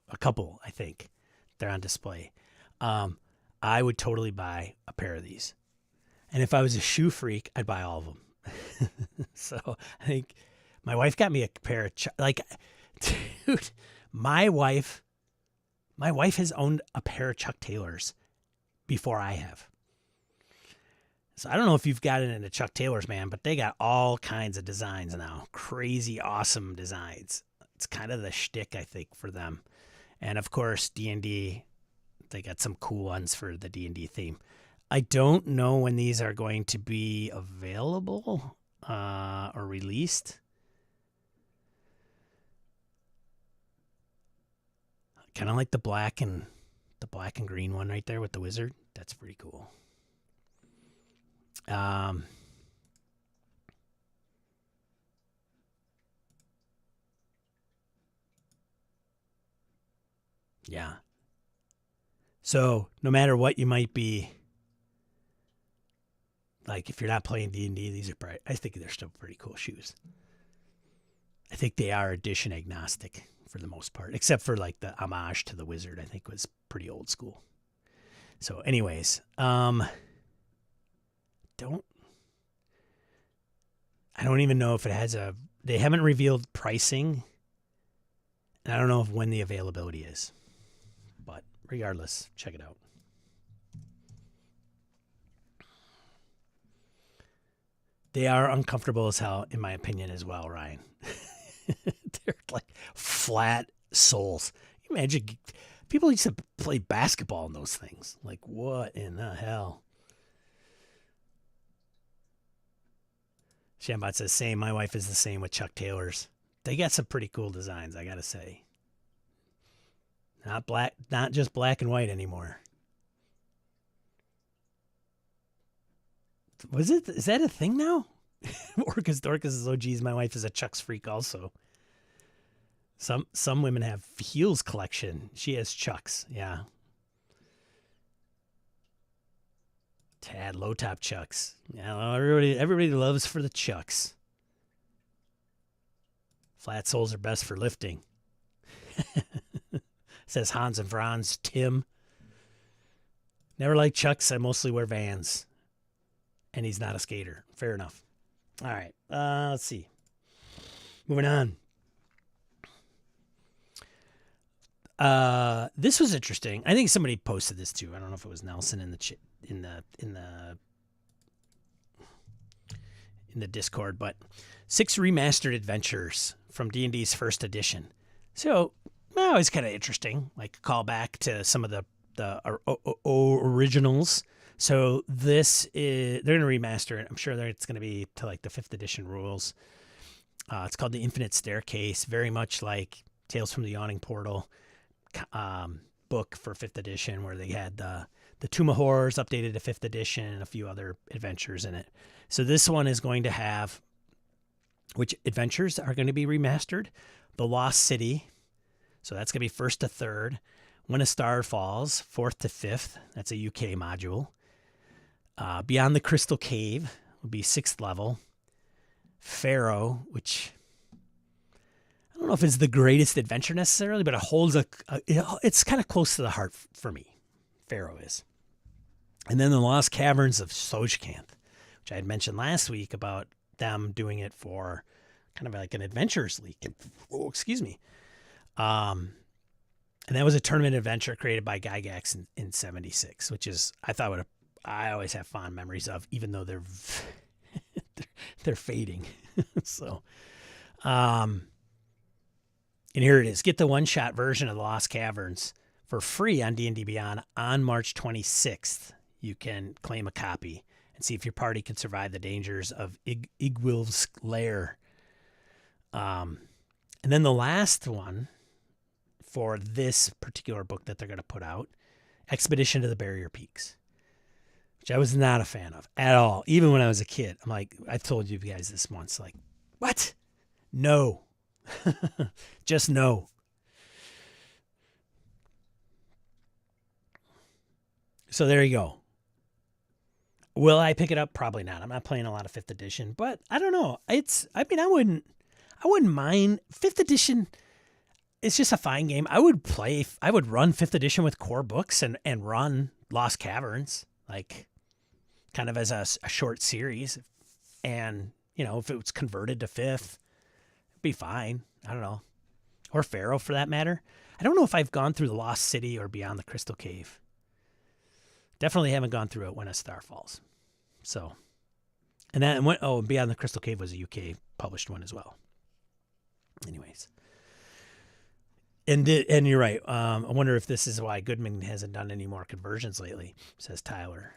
A couple, I think. They're on display. I would totally buy a pair of these. And if I was a shoe freak, I'd buy all of them. So I think my wife got me a pair of dude, my wife has owned a pair of Chuck Taylors before I have. So I don't know if you've gotten into Chuck Taylors, man, but they got all kinds of designs now. Crazy, awesome designs. It's kind of the shtick, I think, for them. And of course, D&D, they got some cool ones for the D&D theme. I don't know when these are going to be available or released. Kind of like the black and green one right there with the wizard. That's pretty cool. Yeah. So no matter what you might be, like if you're not playing D&D, these are probably, I think they're still pretty cool shoes. I think they are edition agnostic for the most part, except for like the homage to the wizard, I think was pretty old school. So anyways, I don't even know if it has they haven't revealed pricing, and I don't know when the availability is, but regardless, check it out. They are uncomfortable as hell, in my opinion, as well, Ryan. They're like flat soles. Imagine people used to play basketball in those things. Like, what in the hell? Shambot says, same. My wife is the same with Chuck Taylors. They got some pretty cool designs, I got to say. Not just black and white anymore. Is that a thing now? Dorcas is, oh geez, my wife is a Chuck's freak also. Some women have heels collection. She has Chucks, yeah. Tad low top Chucks. Yeah, well, everybody loves for the Chucks. Flat soles are best for lifting. Says Hans and Franz. Tim. Never liked Chucks. I mostly wear Vans. And he's not a skater. Fair enough. All right. Let's see. Moving on. This was interesting. I think somebody posted this too. I don't know if it was Nelson in the Discord, but 6 remastered adventures from D&D's first edition. So, well, it's kind of interesting, like a callback to some of the originals. So this is, they're going to remaster it. I'm sure it's going to be to like the 5th edition rules. It's called The Infinite Staircase, very much like Tales from the Yawning Portal book for 5th edition, where they had the Tomb of Horrors updated to 5th edition and a few other adventures in it. So this one is going to have, which adventures are going to be remastered? The Lost City. So that's going to be 1st to 3rd. When a Star Falls, 4th to 5th. That's a UK module. Beyond the Crystal Cave would be 6th level. Pharaoh, which I don't know if it's the greatest adventure necessarily, but it holds it's kind of close to the heart for me. Pharaoh is. And then the Lost Caverns of Sojkanth, which I had mentioned last week about them doing it for kind of like an Adventures League. Oh, excuse me. And that was a tournament adventure created by Gygax in 76, which is, I always have fond memories of, even though they're fading. So, and here it is. Get the one-shot version of the Lost Caverns for free on D&D Beyond on March 26th. You can claim a copy and see if your party can survive the dangers of Igwil's lair. And then the last one for this particular book that they're going to put out, Expedition to the Barrier Peaks, which I was not a fan of at all. Even when I was a kid, I'm like, I told you guys this once, like, what? No. Just no. So there you go. Will I pick it up? Probably not. I'm not playing a lot of 5th edition, but I don't know. I wouldn't mind 5th edition. It's just a fine game. I would run 5th edition with core books and run Lost Caverns. Like, kind of as a short series. And, if it was converted to 5th, it'd be fine. I don't know. Or Pharaoh, for that matter. I don't know if I've gone through the Lost City or Beyond the Crystal Cave. Definitely haven't gone through it When a Star Falls. So, and then Beyond the Crystal Cave was a UK published one as well. Anyways. And you're right. I wonder if this is why Goodman hasn't done any more conversions lately, says Tyler.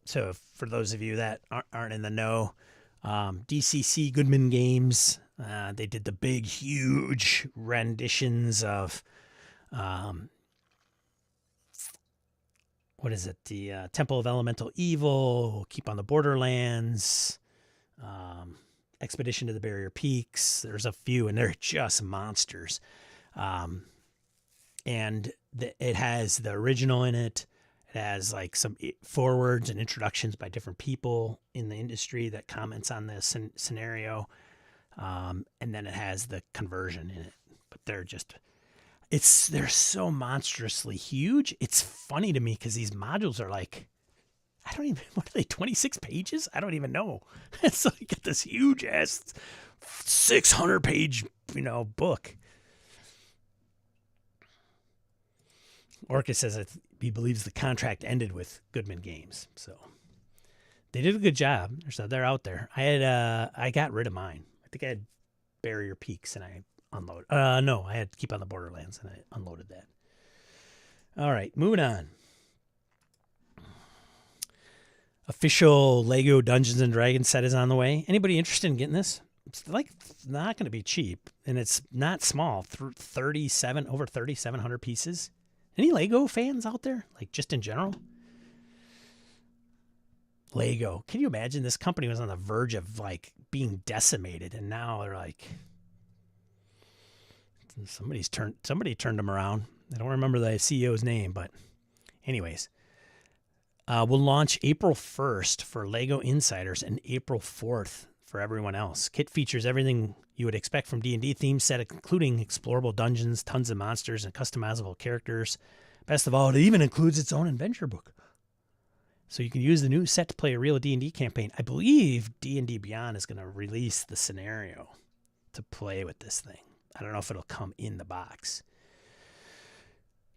So for those of you that aren't in the know, DCC Goodman Games, they did the big, huge renditions of, what is it? The Temple of Elemental Evil, Keep on the Borderlands, Expedition to the Barrier Peaks. There's a few, and they're just monsters. And it has the original in it. It has like some forwards and introductions by different people in the industry that comments on this scenario. And then it has the conversion in it, but they're so monstrously huge. It's funny to me because these modules are like, what are they, 26 pages? I don't even know. It's like got this huge ass 600 page, book. Orcus says he believes the contract ended with Goodman Games. So they did a good job. So they're out there. I got rid of mine. I think I had Barrier Peaks and I unloaded. No, I had Keep on the Borderlands and I unloaded that. All right, moving on. Official Lego Dungeons and Dragons set is on the way. Anybody interested in getting this? It's not going to be cheap, and it's not small. Over 3,700 pieces. Any Lego fans out there? Like just in general? Lego. Can you imagine this company was on the verge of like being decimated, and now they're like, somebody turned them around. I don't remember the CEO's name, but anyways. We'll launch April 1st for Lego Insiders and April 4th for everyone else. Kit features everything you would expect from D&D theme set, including explorable dungeons, tons of monsters, and customizable characters. Best of all, it even includes its own adventure book. So you can use the new set to play a real D&D campaign. I believe D&D Beyond is going to release the scenario to play with this thing. I don't know if it'll come in the box.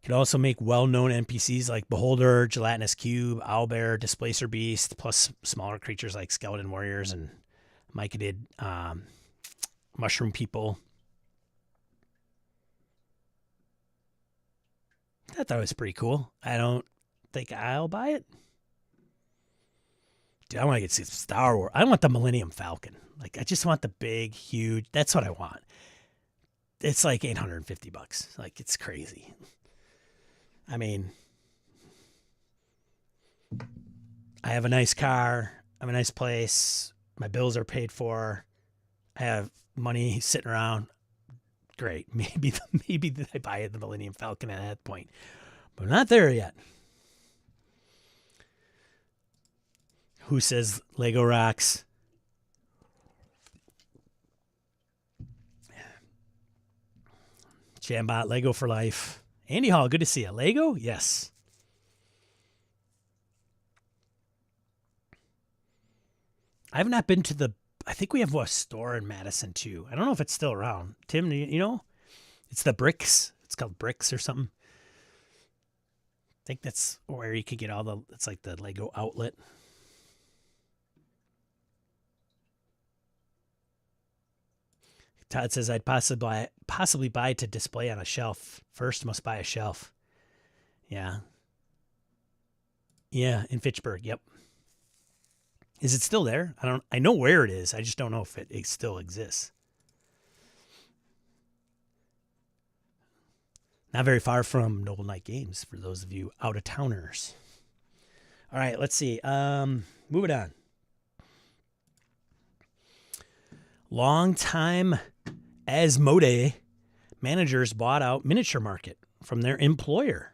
You can also make well-known NPCs like Beholder, Gelatinous Cube, Owlbear, Displacer Beast, plus smaller creatures like Skeleton Warriors and Myconid Mushroom People. I thought it was pretty cool. I don't think I'll buy it. Dude, I want to get some Star Wars. I want the Millennium Falcon. Like, I just want the big, huge. That's what I want. It's like $850. Like, it's crazy. I mean, I have a nice car. I have a nice place. My bills are paid for. I have money sitting around. Great. Maybe I buy the Millennium Falcon at that point. But I'm not there yet. Who says Lego rocks? Jambot, Lego for life. Andy Hall, good to see you. Lego? Yes. I have not been to I think we have a store in Madison too. I don't know if it's still around. Tim, you know? It's the Bricks. It's called Bricks or something. I think that's where you could get it's like the Lego outlet. Todd says, I'd possibly buy to display on a shelf. First, must buy a shelf. Yeah. Yeah, in Fitchburg. Yep. Is it still there? I know where it is. I just don't know if it still exists. Not very far from Noble Knight Games for those of you out-of-towners. All right, let's see. Moving on. Long-time Asmodee managers bought out Miniature Market from their employer.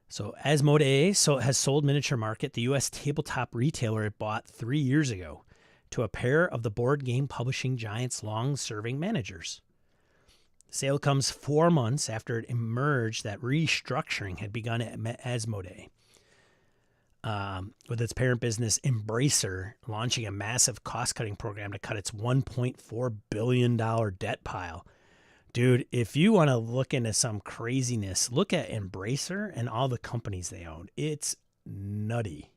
So Asmodee has sold Miniature Market, the U.S. tabletop retailer it bought 3 years ago, to a pair of the board game publishing giant's long-serving managers. The sale comes 4 months after it emerged that restructuring had begun at Asmodee. with its parent business Embracer launching a massive cost-cutting program to cut its $1.4 billion debt pile. Dude, if you want to look into some craziness, look at Embracer and all the companies they own. It's nutty.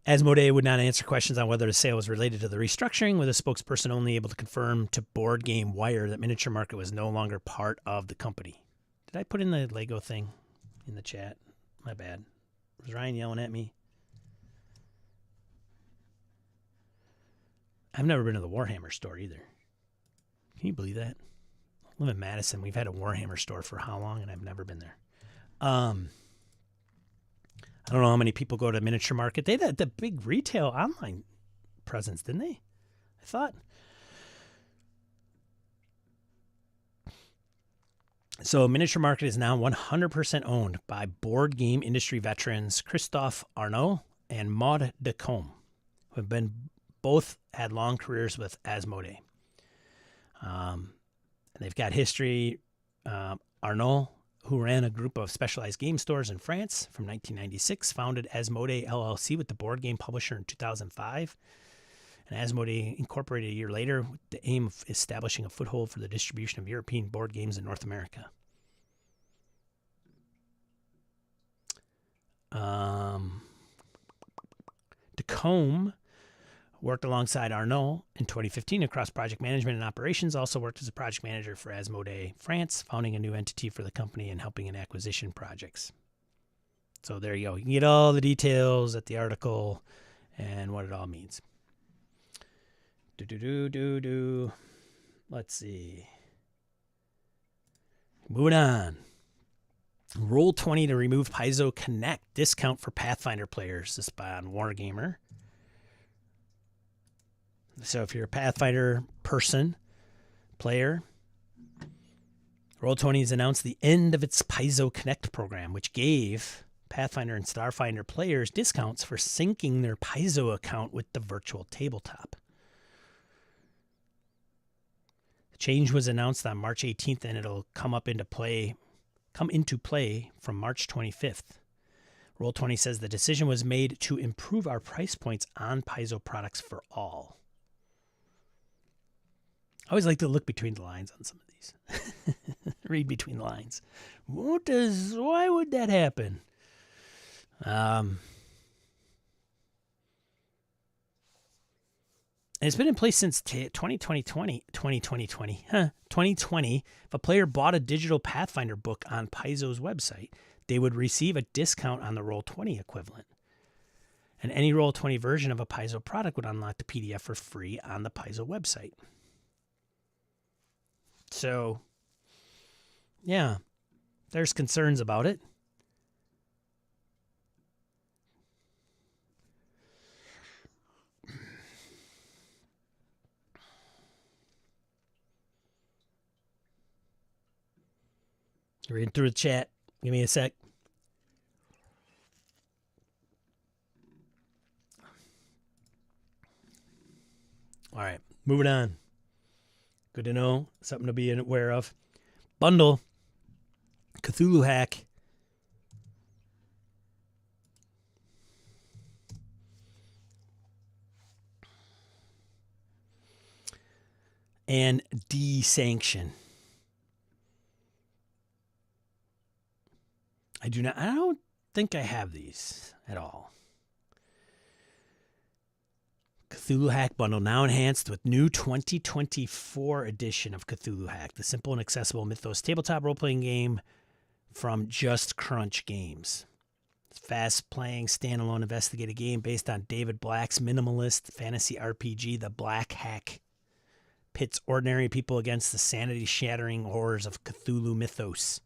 Asmodee would not answer questions on whether the sale was related to the restructuring, with a spokesperson only able to confirm to Board Game Wire that Miniature Market was no longer part of the company. Did I put in the Lego thing in the chat? My bad. Was Ryan yelling at me? I've never been to the Warhammer store either. Can you believe that? I live in Madison. We've had a Warhammer store for how long, and I've never been there. I don't know how many people go to Miniature Market. They had the big retail online presence, didn't they? I thought. So Miniature Market is now 100% owned by board game industry veterans Christophe Arnault and Maud Decombe, who have both had long careers with Asmodee. They've got history. Arnault, who ran a group of specialized game stores in France from 1996, founded Asmodee LLC with the board game publisher in 2005. And Asmodee incorporated a year later with the aim of establishing a foothold for the distribution of European board games in North America. Decombe worked alongside Arnault in 2015 across project management and operations, also worked as a project manager for Asmodee France, founding a new entity for the company and helping in acquisition projects. So there you go. You can get all the details at the article and what it all means. Let's see. Moving on. Roll20 to remove Paizo Connect discount for Pathfinder players. This is on Wargamer. So if you're a Pathfinder player, Roll20 has announced the end of its Paizo Connect program, which gave Pathfinder and Starfinder players discounts for syncing their Paizo account with the virtual tabletop. The change was announced on March 18th, and it'll come into play from March 25th. Roll20 says the decision was made to improve our price points on Paizo products for all. I always like to look between the lines on some of these. Read between the lines. Why would that happen? And it's been in place since 2020. If a player bought a digital Pathfinder book on Paizo's website, they would receive a discount on the Roll20 equivalent. And any Roll20 version of a Paizo product would unlock the PDF for free on the Paizo website. So, yeah, there's concerns about it. Read through the chat. Give me a sec. All right, moving on. Good to know. Something to be aware of. Bundle. Cthulhu Hack. And Desanction. I don't think I have these at all. Cthulhu Hack Bundle now enhanced with new 2024 edition of Cthulhu Hack, the simple and accessible Mythos tabletop role-playing game from Just Crunch Games. It's a fast-playing, standalone investigative game based on David Black's minimalist fantasy RPG, The Black Hack. Pits ordinary people against the sanity-shattering horrors of Cthulhu mythos.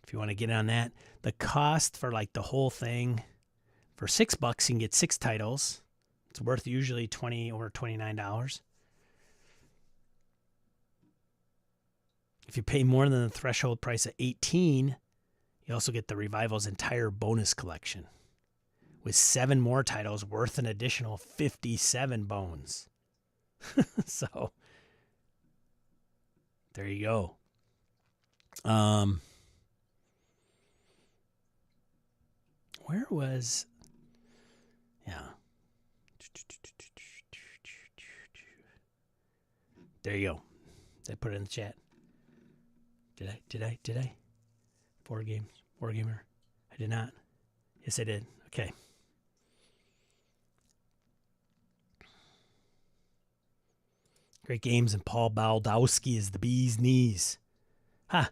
If you want to get on that, the cost for like the whole thing, for $6 you can get 6 titles. It's worth usually $20 or $29. If you pay more than the threshold price of $18, you also get the Revival's entire bonus collection with 7 more titles worth an additional 57 bones. So There you go. Where was... Yeah. There you go. Did I put it in the chat? Did I? Board gamer. I did not. Yes, I did. Okay. Great games, and Paul Baldowski is the bee's knees. Ha!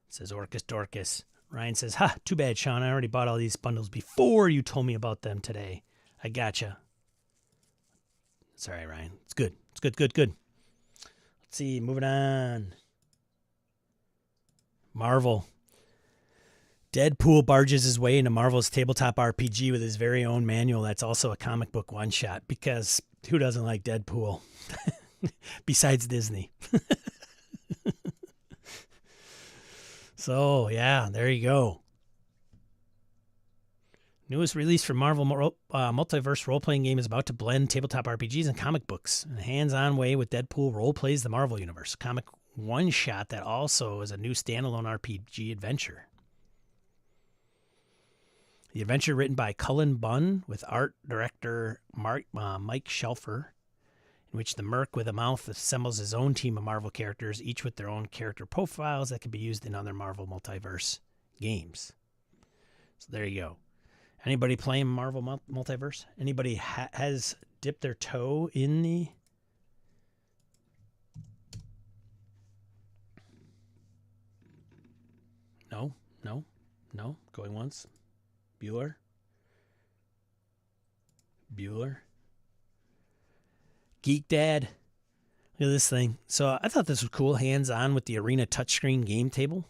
Says Orcus Dorcas. Ryan says, ha! Too bad, Sean. I already bought all these bundles before you told me about them today. I gotcha. It's all right, Ryan. It's good. It's good. Let's see. Moving on. Marvel. Deadpool barges his way into Marvel's tabletop RPG with his very own manual that's also a comic book one-shot, because who doesn't like Deadpool? Besides Disney. So, yeah, there you go. Newest release from Marvel Multiverse role-playing game is about to blend tabletop RPGs and comic books in a hands-on way with Deadpool role-plays the Marvel Universe, a comic one-shot that also is a new standalone RPG adventure. The adventure, written by Cullen Bunn with art director Mike Shelfer, in which the Merc with a mouth assembles his own team of Marvel characters, each with their own character profiles that can be used in other Marvel Multiverse games. So there you go. Anybody playing Marvel Multiverse? Anybody has dipped their toe in the... No. Going once. Bueller. Geek Dad. Look at this thing. So I thought this was cool. Hands-on with the Arena touchscreen game table.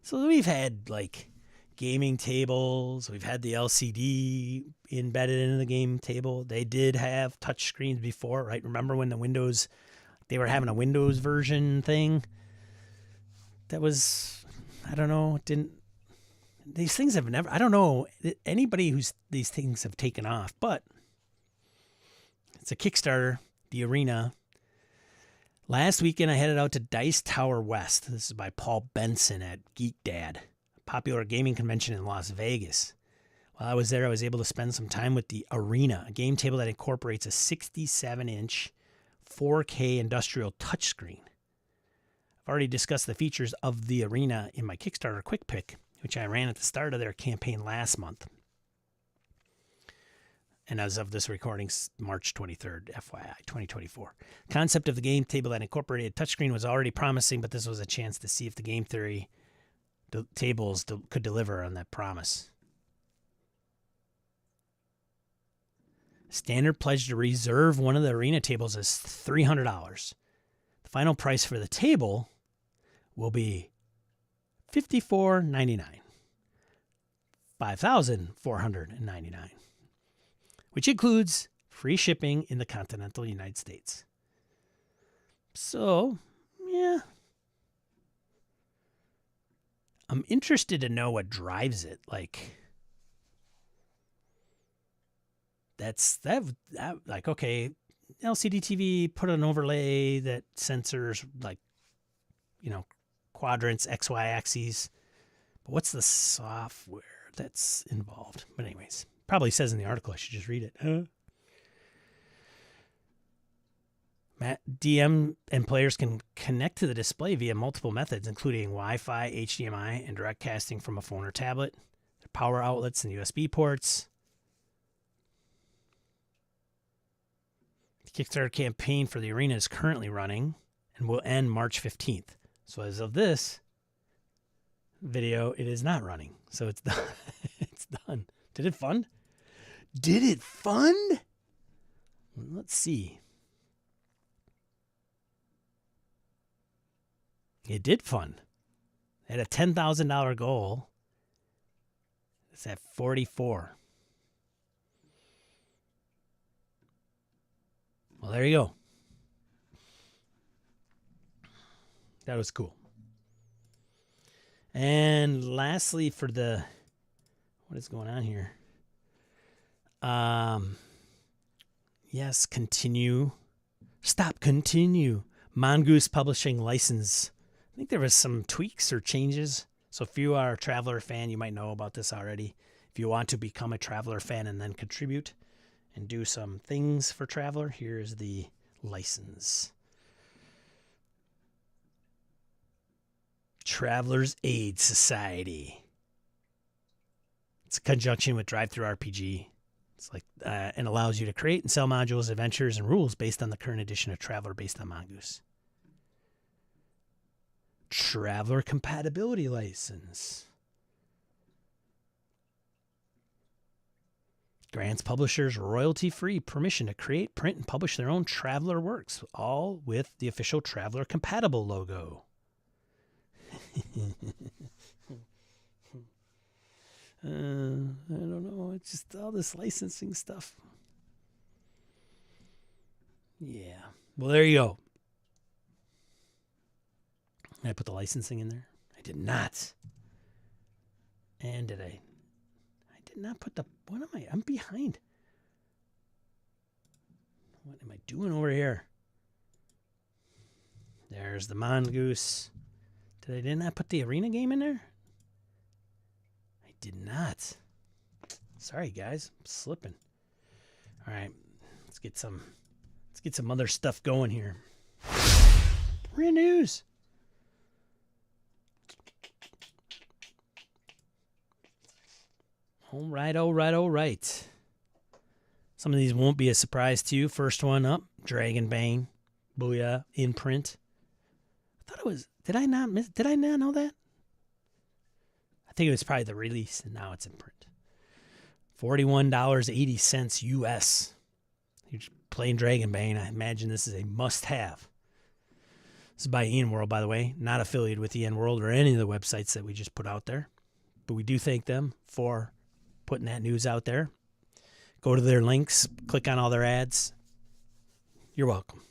So we've had like gaming tables. We've had the LCD embedded in the game table. They did have touchscreens before, right? Remember when they were having a Windows version thing? That was, I don't know, these things have never, I don't know anybody these things have taken off, but it's a Kickstarter, the Arena. Last weekend, I headed out to Dice Tower West. This is by Paul Benson at Geek Dad, a popular gaming convention in Las Vegas. While I was there, I was able to spend some time with the Arena, a game table that incorporates a 67-inch 4K industrial touchscreen. I've already discussed the features of the Arena in my Kickstarter Quick Pick, which I ran at the start of their campaign last month. And as of this recording, March 23rd, FYI, 2024. Concept of the game table that incorporated touchscreen was already promising, but this was a chance to see if the game theory tables could deliver on that promise. Standard pledge to reserve one of the Arena tables is $300. The final price for the table will be $54.99. $5,499. Which includes free shipping in the continental United States. So, yeah. I'm interested to know what drives it. Like, like, okay, LCD TV, put an overlay that censors, like, quadrants, XY axes. But what's the software that's involved? But anyways, probably says in the article. I should just read it. DM and players can connect to the display via multiple methods, including Wi-Fi, HDMI, and direct casting from a phone or tablet. Power outlets and USB ports. The Kickstarter campaign for the Arena is currently running and will end March 15th. So as of this video, it is not running. So it's done. It's done. Did it fund? Let's see. It did fund. It had a $10,000 goal. It's at 44. Well, there you go. That was cool. And lastly, for the, what is going on here? Yes, continue. Stop, continue. Mongoose Publishing license think there was some tweaks or changes. So if you are a Traveler fan, you might know about this already. If you want to become a Traveler fan and then contribute and do some things for Traveler, here's the license. Travelers Aid Society. It's a conjunction with DriveThruRPG. It's like and allows you to create and sell modules, adventures, and rules based on the current edition of Traveler based on Mongoose. Traveler Compatibility License. Grants publishers royalty-free permission to create, print, and publish their own Traveler works, all with the official Traveler Compatible logo. I don't know. It's just all this licensing stuff. Yeah. Well, there you go. Did I put the licensing in there? I did not. And did I? I did not put the... What am I? I'm behind. What am I doing over here? There's the Mongoose. Did I not put the arena game in there? I did not. Sorry, guys. I'm slipping. All right. Let's get some other stuff going here. Brand news. All right. Some of these won't be a surprise to you. First one up, Dragon Bane. Booyah, in print. I thought it was... Did I not know that? I think it was probably the release, and now it's in print. $41.80 US. You're playing Dragon Bane. I imagine this is a must-have. This is by Ian World, by the way. Not affiliated with Ian World or any of the websites that we just put out there. But we do thank them for putting that news out there. Go to their links. Click on all their ads. You're welcome.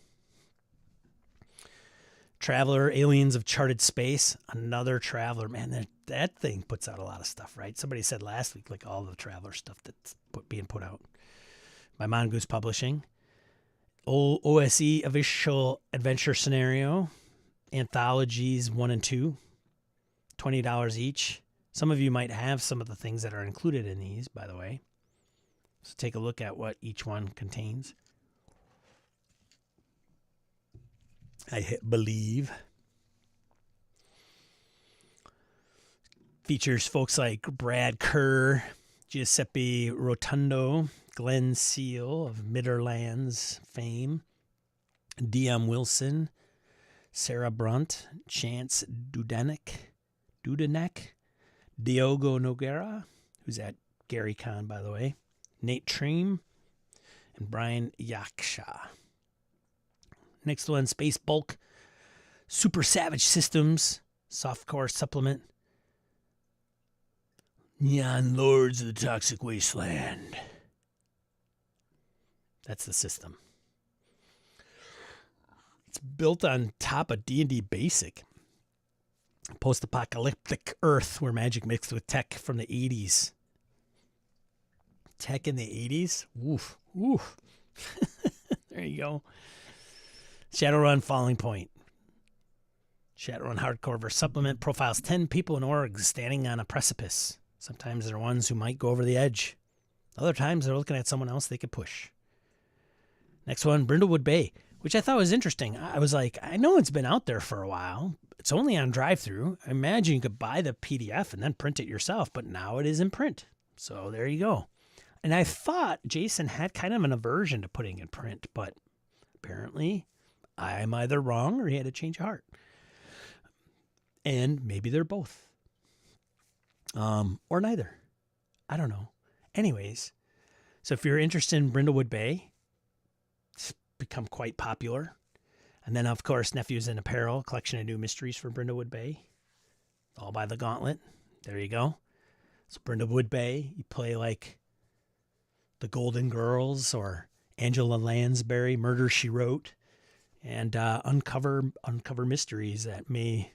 Traveler, Aliens of Charted Space. Another Traveler. Man, that thing puts out a lot of stuff, right? Somebody said last week, like all the Traveler stuff that's being put out by Mongoose Publishing. OSE Official Adventure Scenario. Anthologies 1 and 2. $20 each. Some of you might have some of the things that are included in these, by the way. So take a look at what each one contains. I believe. Features folks like Brad Kerr, Giuseppe Rotundo, Glenn Seal of Midderlands fame, D.M. Wilson, Sarah Brunt, Chance Dudanek, Diogo Noguera, who's at GaryCon, by the way, Nate Treem, and Brian Yaksha. Next one, Space Bulk, Super Savage Systems, Softcore Supplement, Neon Lords of the Toxic Wasteland. That's the system. It's built on top of D&D Basic. Post-apocalyptic Earth where magic mixed with tech from the 80s. Tech in the 80s? Oof. There you go. Shadowrun Falling Point. Shadowrun Hardcore versus Supplement profiles 10 people in orgs standing on a precipice. Sometimes they're ones who might go over the edge. Other times they're looking at someone else they could push. Next one, Brindlewood Bay, which I thought was interesting. I was like, I know it's been out there for a while. It's only on drive-thru. I imagine you could buy the PDF and then print it yourself, but now it is in print. So there you go. And I thought Jason had kind of an aversion to putting in print, but apparently I'm either wrong or he had a change of heart. And maybe they're both. Or neither. I don't know. Anyways, so if you're interested in Brindlewood Bay, it's become quite popular. And then, of course, Nephews in Apparel, collection of new mysteries for Brindlewood Bay. All by the Gauntlet. There you go. So Brindlewood Bay, you play like the Golden Girls or Angela Lansbury, Murder, She Wrote, and uncover mysteries that may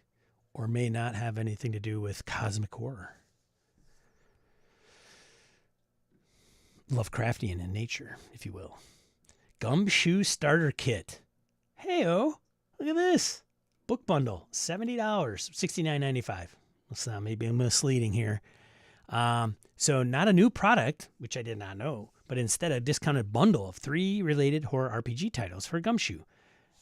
or may not have anything to do with cosmic horror. Lovecraftian in nature, if you will. Gumshoe Starter Kit. Hey-oh, look at this. book bundle, $70, $69.95. Let's maybe I'm misleading here. So not a new product, which I did not know, but instead a discounted bundle of 3 related horror RPG titles for Gumshoe.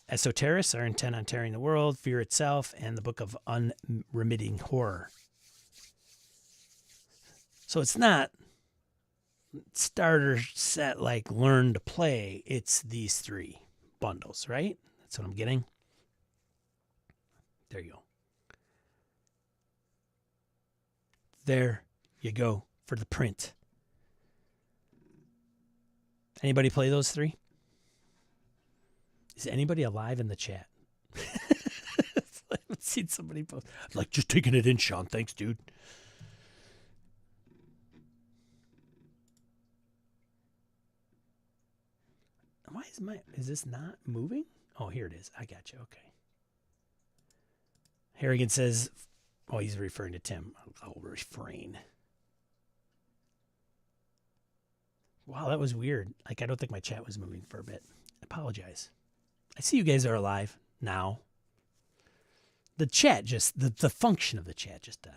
Esoterists are intent on tearing the world, Fear Itself, and the Book of Unremitting Horror. So it's not starter set like Learn to Play. It's these 3 bundles, right? That's what I'm getting. There you go. There you go for the print. Anybody play those 3? Is anybody alive in the chat? I haven't seen somebody post. I'm like, just taking it in, Sean. Thanks, dude. Why is this not moving? Oh, here it is. I got you. Okay. Harrigan says, oh, he's referring to Tim. I'll refrain. Wow, that was weird. Like, I don't think my chat was moving for a bit. I apologize. I see you guys are alive now. The chat just, the function of the chat just died.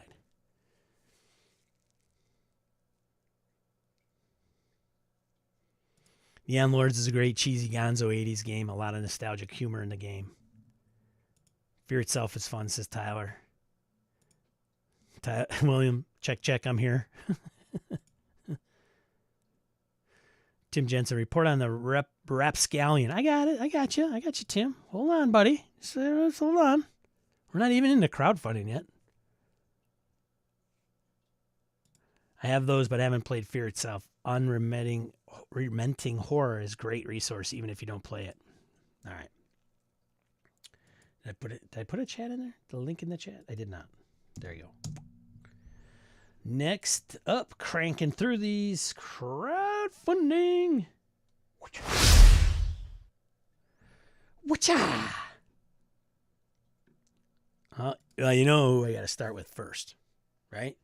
Neon Lords is a great cheesy gonzo 80s game. A lot of nostalgic humor in the game. Fear Itself is fun, says Tyler. William, check, I'm here. Tim Jensen, report on the rapscallion. I got it. I got you, Tim. Hold on, buddy. Just hold on. We're not even into crowdfunding yet. I have those, but I haven't played Fear Itself. Unremitting Horror is a great resource, even if you don't play it. All right. Did I put a chat in there? The link in the chat? I did not. There you go. Next up, cranking through these crowdfunding. Whatcha? Well, you know who I got to start with first, right?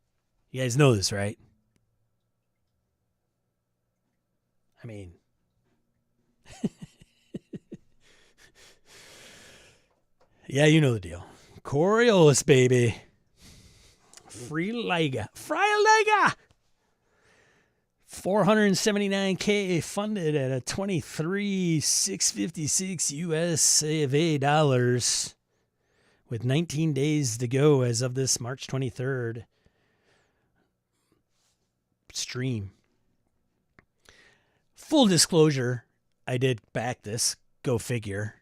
You guys know this, right? I mean, yeah, you know the deal. Coriolis, baby. Freilega. 479K funded at a 23,656 US of A dollars with 19 days to go as of this March 23rd stream. Full disclosure, I did back this. Go figure.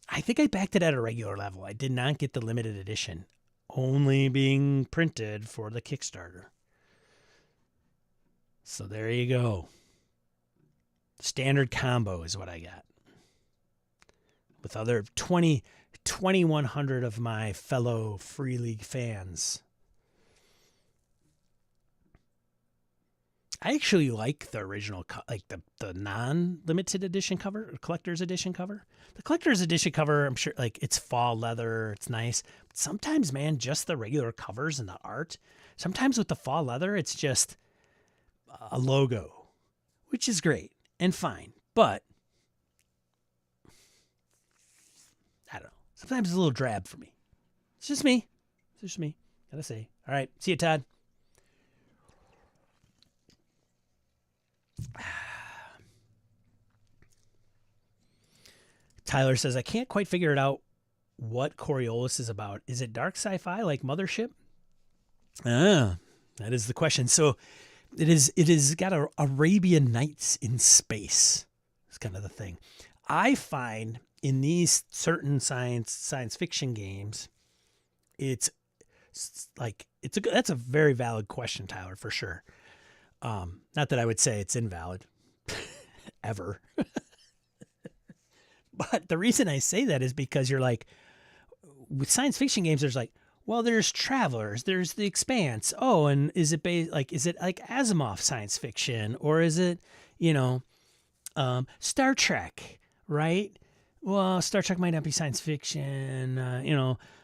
I think I backed it at a regular level. I did not get the limited edition, only being printed for the Kickstarter. So there you go. Standard combo is what I got. With other 2,100 of my fellow Free League fans. I actually like the original, like the non-limited edition cover, or collector's edition cover. The collector's edition cover, I'm sure, like, it's fall leather, it's nice. But sometimes, man, just the regular covers and the art. Sometimes with the fall leather, it's just a logo, which is great and fine. But, I don't know. Sometimes it's a little drab for me. It's just me. Gotta say. All right. See you, Todd. Tyler says, I can't quite figure it out what Coriolis is about. Is it dark sci-fi like Mothership? That is the question. So it is got a Arabian Nights in space. It's kind of the thing. I find in these certain science fiction games, that's a very valid question, Tyler, for sure. Not that I would say it's invalid ever. But the reason I say that is because you're like, with science fiction games, there's like, well, there's Travelers, there's The Expanse. Oh, and is it like Asimov science fiction, or is it, Star Trek, right? Well, Star Trek might not be science fiction,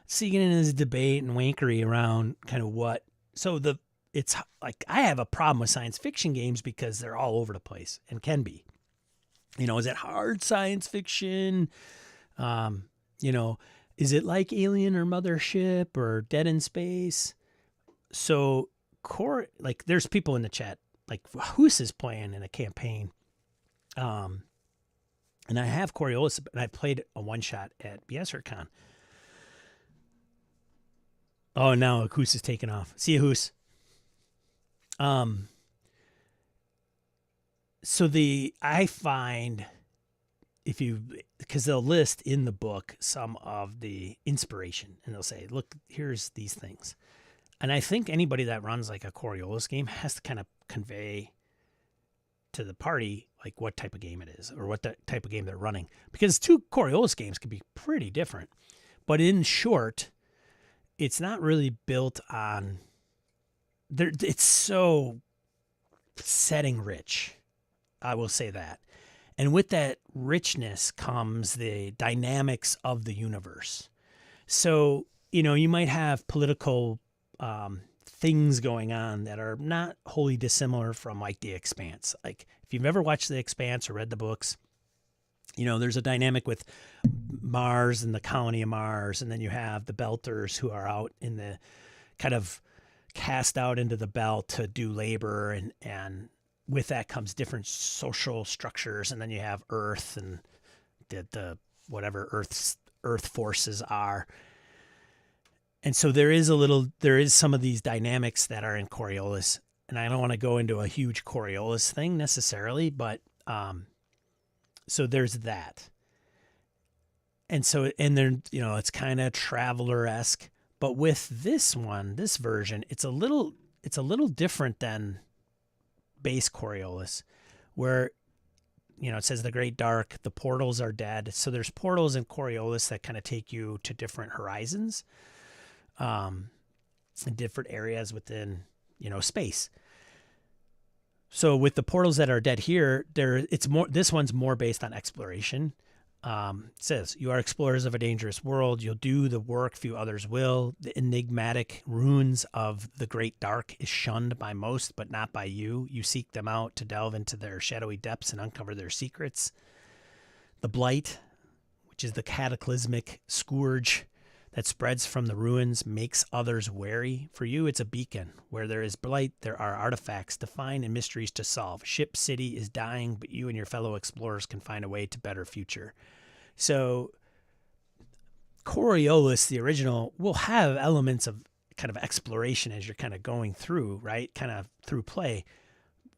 So you get into this debate and wankery around kind of what. So it's like, I have a problem with science fiction games because they're all over the place and can be. Is it hard science fiction? You know, is it like Alien or Mothership or Dead in Space? So, like, there's people in the chat, like, Hoos is playing in a campaign. And I have Coriolis, and I played a one-shot at BSRCon. Oh, now Hoos is taking off. See you, Hoos. So I find because they'll list in the book some of the inspiration, and they'll say, look, here's these things. And I think anybody that runs like a Coriolis game has to kind of convey to the party like what type of game it is or what type of game they're running, because two Coriolis games can be pretty different. But in short, it's not really built on it's so setting rich. I will say that. And with that richness comes the dynamics of the universe. So, you might have political things going on that are not wholly dissimilar from like The Expanse. Like if you've ever watched The Expanse or read the books, there's a dynamic with Mars and the colony of Mars. And then you have the Belters who are out in the kind of cast out into the belt to do labor. And with that comes different social structures. And then you have Earth and the whatever Earth forces are. And so there is some of these dynamics that are in Coriolis, and I don't want to go into a huge Coriolis thing necessarily, but so there's that. And so, and then, it's kind of Traveler-esque, but with this version, it's a little different than base Coriolis, where, it says the Great Dark, the portals are dead. So there's portals in Coriolis that kind of take you to different horizons. In different areas within, space. So with the portals that are dead here, this one's more based on exploration. It says, you are explorers of a dangerous world. You'll do the work few others will. The enigmatic runes of the Great Dark is shunned by most, but not by you. You seek them out to delve into their shadowy depths and uncover their secrets. The Blight, which is the cataclysmic scourge that spreads from the ruins, makes others wary. For you, it's a beacon. Where there is blight, there are artifacts to find and mysteries to solve. Ship City is dying, but you and your fellow explorers can find a way to better future. So Coriolis, the original, will have elements of kind of exploration as you're kind of going through, right? Kind of through play.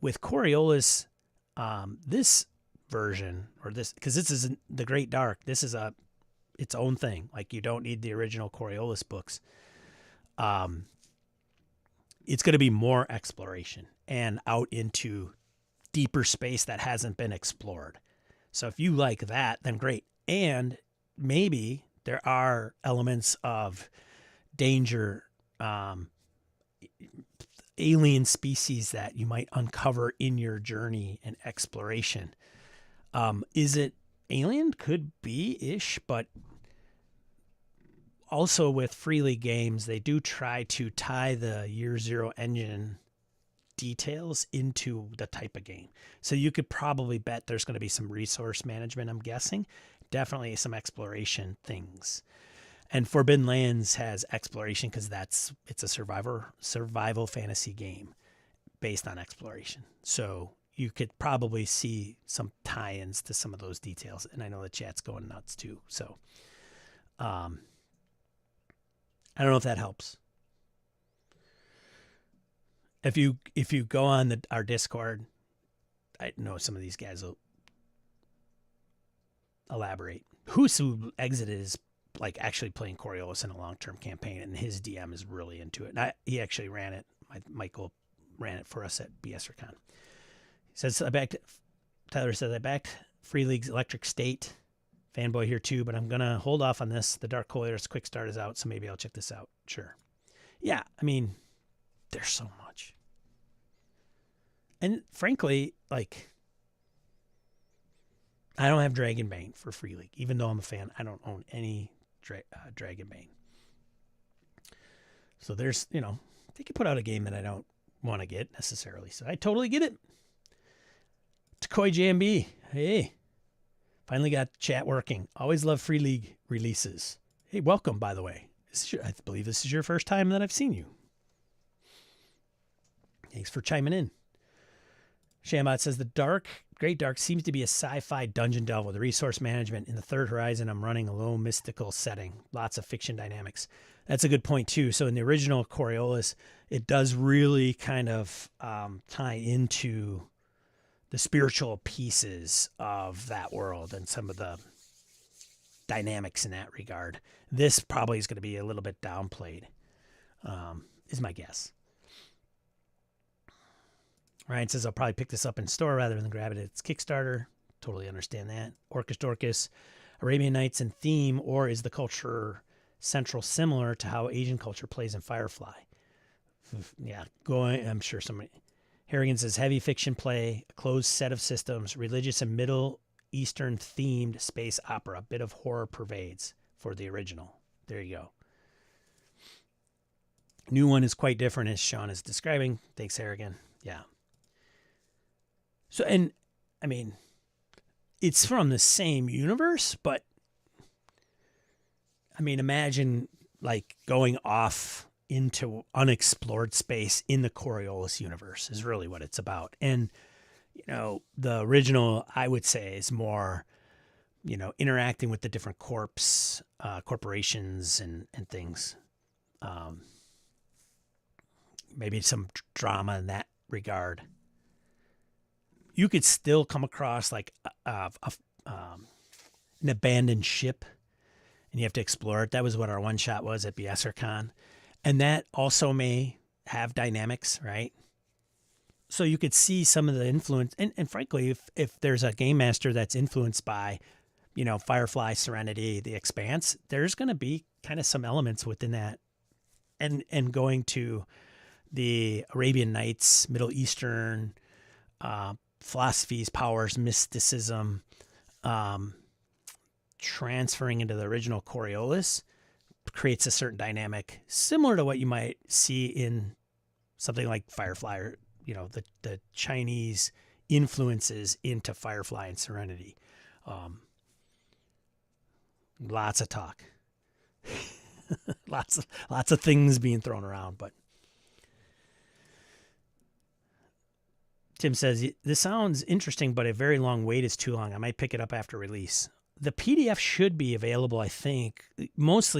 With Coriolis, this version, or this, because this is the Great Dark, this is its own thing. Like, you don't need the original Coriolis books. It's going to be more exploration and out into deeper space that hasn't been explored. So if you like that, then great. And maybe there are elements of danger, alien species that you might uncover in your journey and exploration. Is it alien? Could be-ish, but also with Free League games, they do try to tie the Year Zero engine details into the type of game. So you could probably bet there's going to be some resource management, I'm guessing. Definitely some exploration things. And Forbidden Lands has exploration because it's a survival fantasy game based on exploration. So you could probably see some tie-ins to some of those details. And I know the chat's going nuts too. So I don't know if that helps. If you go on our Discord, I know some of these guys will elaborate. Who exited is like actually playing Coriolis in a long-term campaign, and his DM is really into it. And he actually ran it. Michael ran it for us at BSRCon. He says, Tyler says, I backed Free League's Electric State. Fanboy here too, but I'm going to hold off on this. The Dark Coilers quick start is out, so maybe I'll check this out. Sure. Yeah, I mean, there's so much. And frankly, like, I don't have Dragonbane for Free League. Even though I'm a fan, I don't own any Dragonbane. So there's, they could put out a game that I don't want to get necessarily. So I totally get it. Takoi JMB. Hey. Finally got chat working. Always love Free League releases. Hey, welcome, by the way. I believe this is your first time that I've seen you. Thanks for chiming in. Shambot says, the Great Dark seems to be a sci-fi dungeon delve with resource management. In the Third Horizon, I'm running a low mystical setting. Lots of fiction dynamics. That's a good point, too. So in the original Coriolis, it does really kind of tie into the spiritual pieces of that world and some of the dynamics in that regard. This probably is going to be a little bit downplayed, is my guess. Ryan says, I'll probably pick this up in store rather than grab it at its Kickstarter. Totally understand that. Orcus Dorcas, Arabian Nights and theme, or is the culture central similar to how Asian culture plays in Firefly? Yeah, I'm sure somebody. Harrigan says, heavy fiction play, a closed set of systems, religious and Middle Eastern themed space opera. A bit of horror pervades for the original. There you go. New one is quite different, as Sean is describing. Thanks, Harrigan. Yeah. So, and I mean, it's from the same universe, but I mean, imagine like going off into unexplored space in the Coriolis universe is really what it's about. And, you know, the original, I would say, is more, you know, interacting with the different corporations and things. Maybe some drama in that regard. You could still come across like an abandoned ship, and you have to explore it. That was what our one shot was at BSRCon. And that also may have dynamics, right? So you could see some of the influence. And frankly, if there's a game master that's influenced by, you know, Firefly, Serenity, The Expanse, there's going to be kind of some elements within that. And going to the Arabian Nights, Middle Eastern philosophies, powers, mysticism, transferring into the original Coriolis creates a certain dynamic similar to what you might see in something like Firefly, or, you know, the Chinese influences into Firefly and Serenity. Lots of talk. lots of things being thrown around, but Tim says, this sounds interesting, but a very long wait is too long. I might pick it up after release. The PDF should be available, I think, most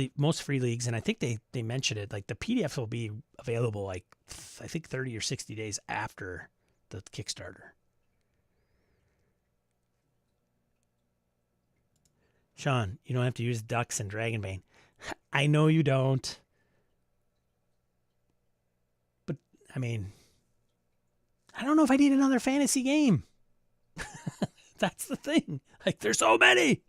free leagues, and I think they mentioned it, like the PDF will be available like, I think 30 or 60 days after the Kickstarter. Sean, you don't have to use ducks and Dragonbane. I know you don't. But, I mean, I don't know if I need another fantasy game. That's the thing. Like, there's so many.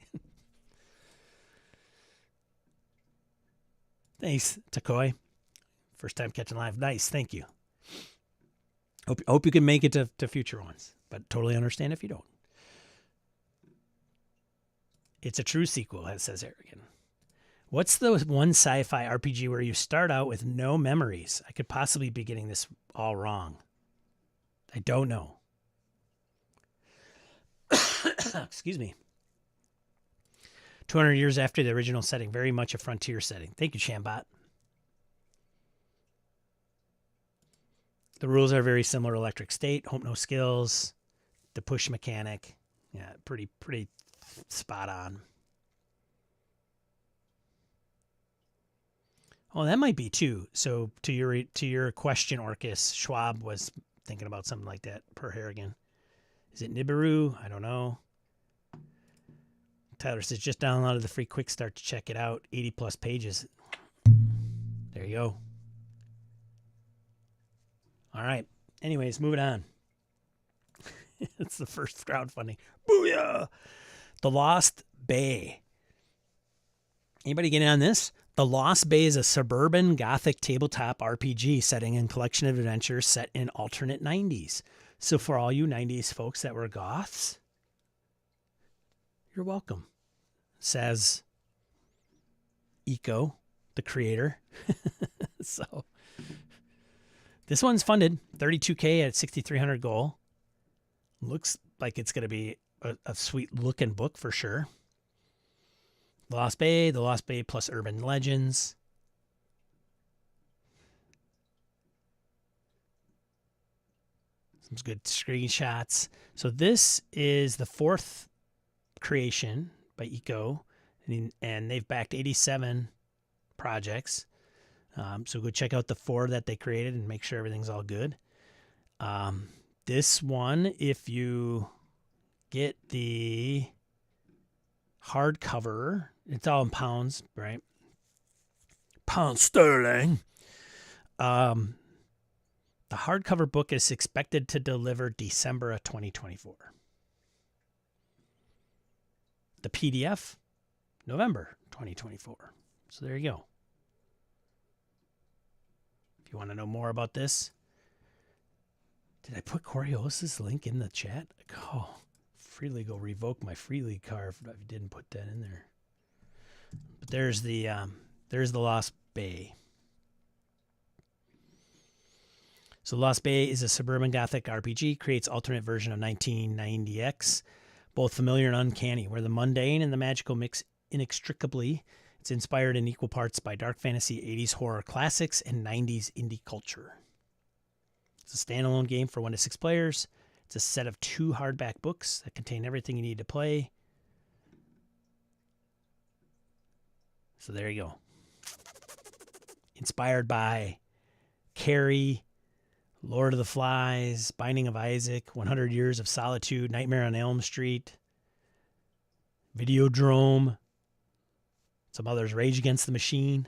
Thanks, Takoi. First time catching live. Nice. Thank you. Hope you can make it to future ones, but totally understand if you don't. It's a true sequel, as says Harrigan. What's the one sci-fi RPG where you start out with no memories? I could possibly be getting this all wrong. I don't know. Excuse me. 200 years after the original setting, very much a frontier setting. Thank you, Shambot. The rules are very similar. Electric State, Hope No Skills, the push mechanic. Yeah, pretty spot on. Oh, that might be too. So to your question, Orcus, Schwab was thinking about something like that per Harrigan. Is it Nibiru? I don't know. Tyler says, just downloaded the free quick start to check it out. 80 plus pages. There you go. All right. Anyways, moving on. It's the first crowdfunding. Booyah! The Lost Bay. Anybody getting on this? The Lost Bay is a suburban gothic tabletop RPG setting and collection of adventures set in alternate 90s. So for all you 90s folks that were goths, you're welcome, says Eco, the creator. So this one's funded, $32K at 6,300 goal. Looks like it's going to be a sweet looking book for sure. The Lost Bay plus Urban Legends. Some good screenshots. So this is the 4th creation by Eco, and they've backed 87 projects. So go check out the 4 that they created and make sure everything's all good. This one, if you get the hardcover, it's all in pounds, right? Pound sterling. The hardcover book is expected to deliver December of 2024. The PDF, November 2024. So there you go. If you want to know more about this, did I put Coriolis' link in the chat? Oh, freely go revoke my freely card if I didn't put that in there. But there's the Lost Bay. So Lost Bay is a suburban gothic RPG, creates alternate version of 1990X, both familiar and uncanny, where the mundane and the magical mix inextricably. It's inspired in equal parts by dark fantasy, 80s horror classics, and 90s indie culture. It's a standalone game for 1 to 6 players. It's a set of 2 hardback books that contain everything you need to play. So there you go. Inspired by Carrie, Lord of the Flies, Binding of Isaac, 100 Years of Solitude, Nightmare on Elm Street, Videodrome, some others, Rage Against the Machine,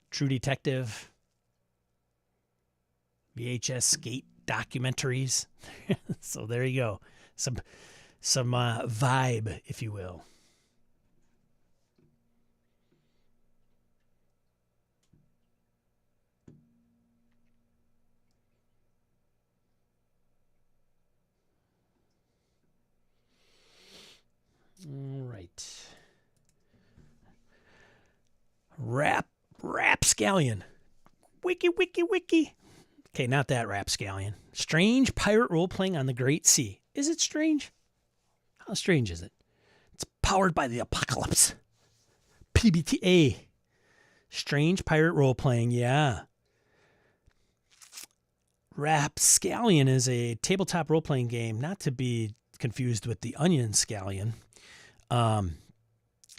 True Detective, VHS skate documentaries. So there you go. Some vibe, if you will. All right. Rapscallion. Wiki. Okay, not that Rapscallion. Strange pirate role-playing on the Great Sea. Is it strange? How strange is it? It's powered by the apocalypse. PBTA. Strange pirate role-playing, yeah. Rapscallion is a tabletop role-playing game, not to be confused with the Onion Scallion.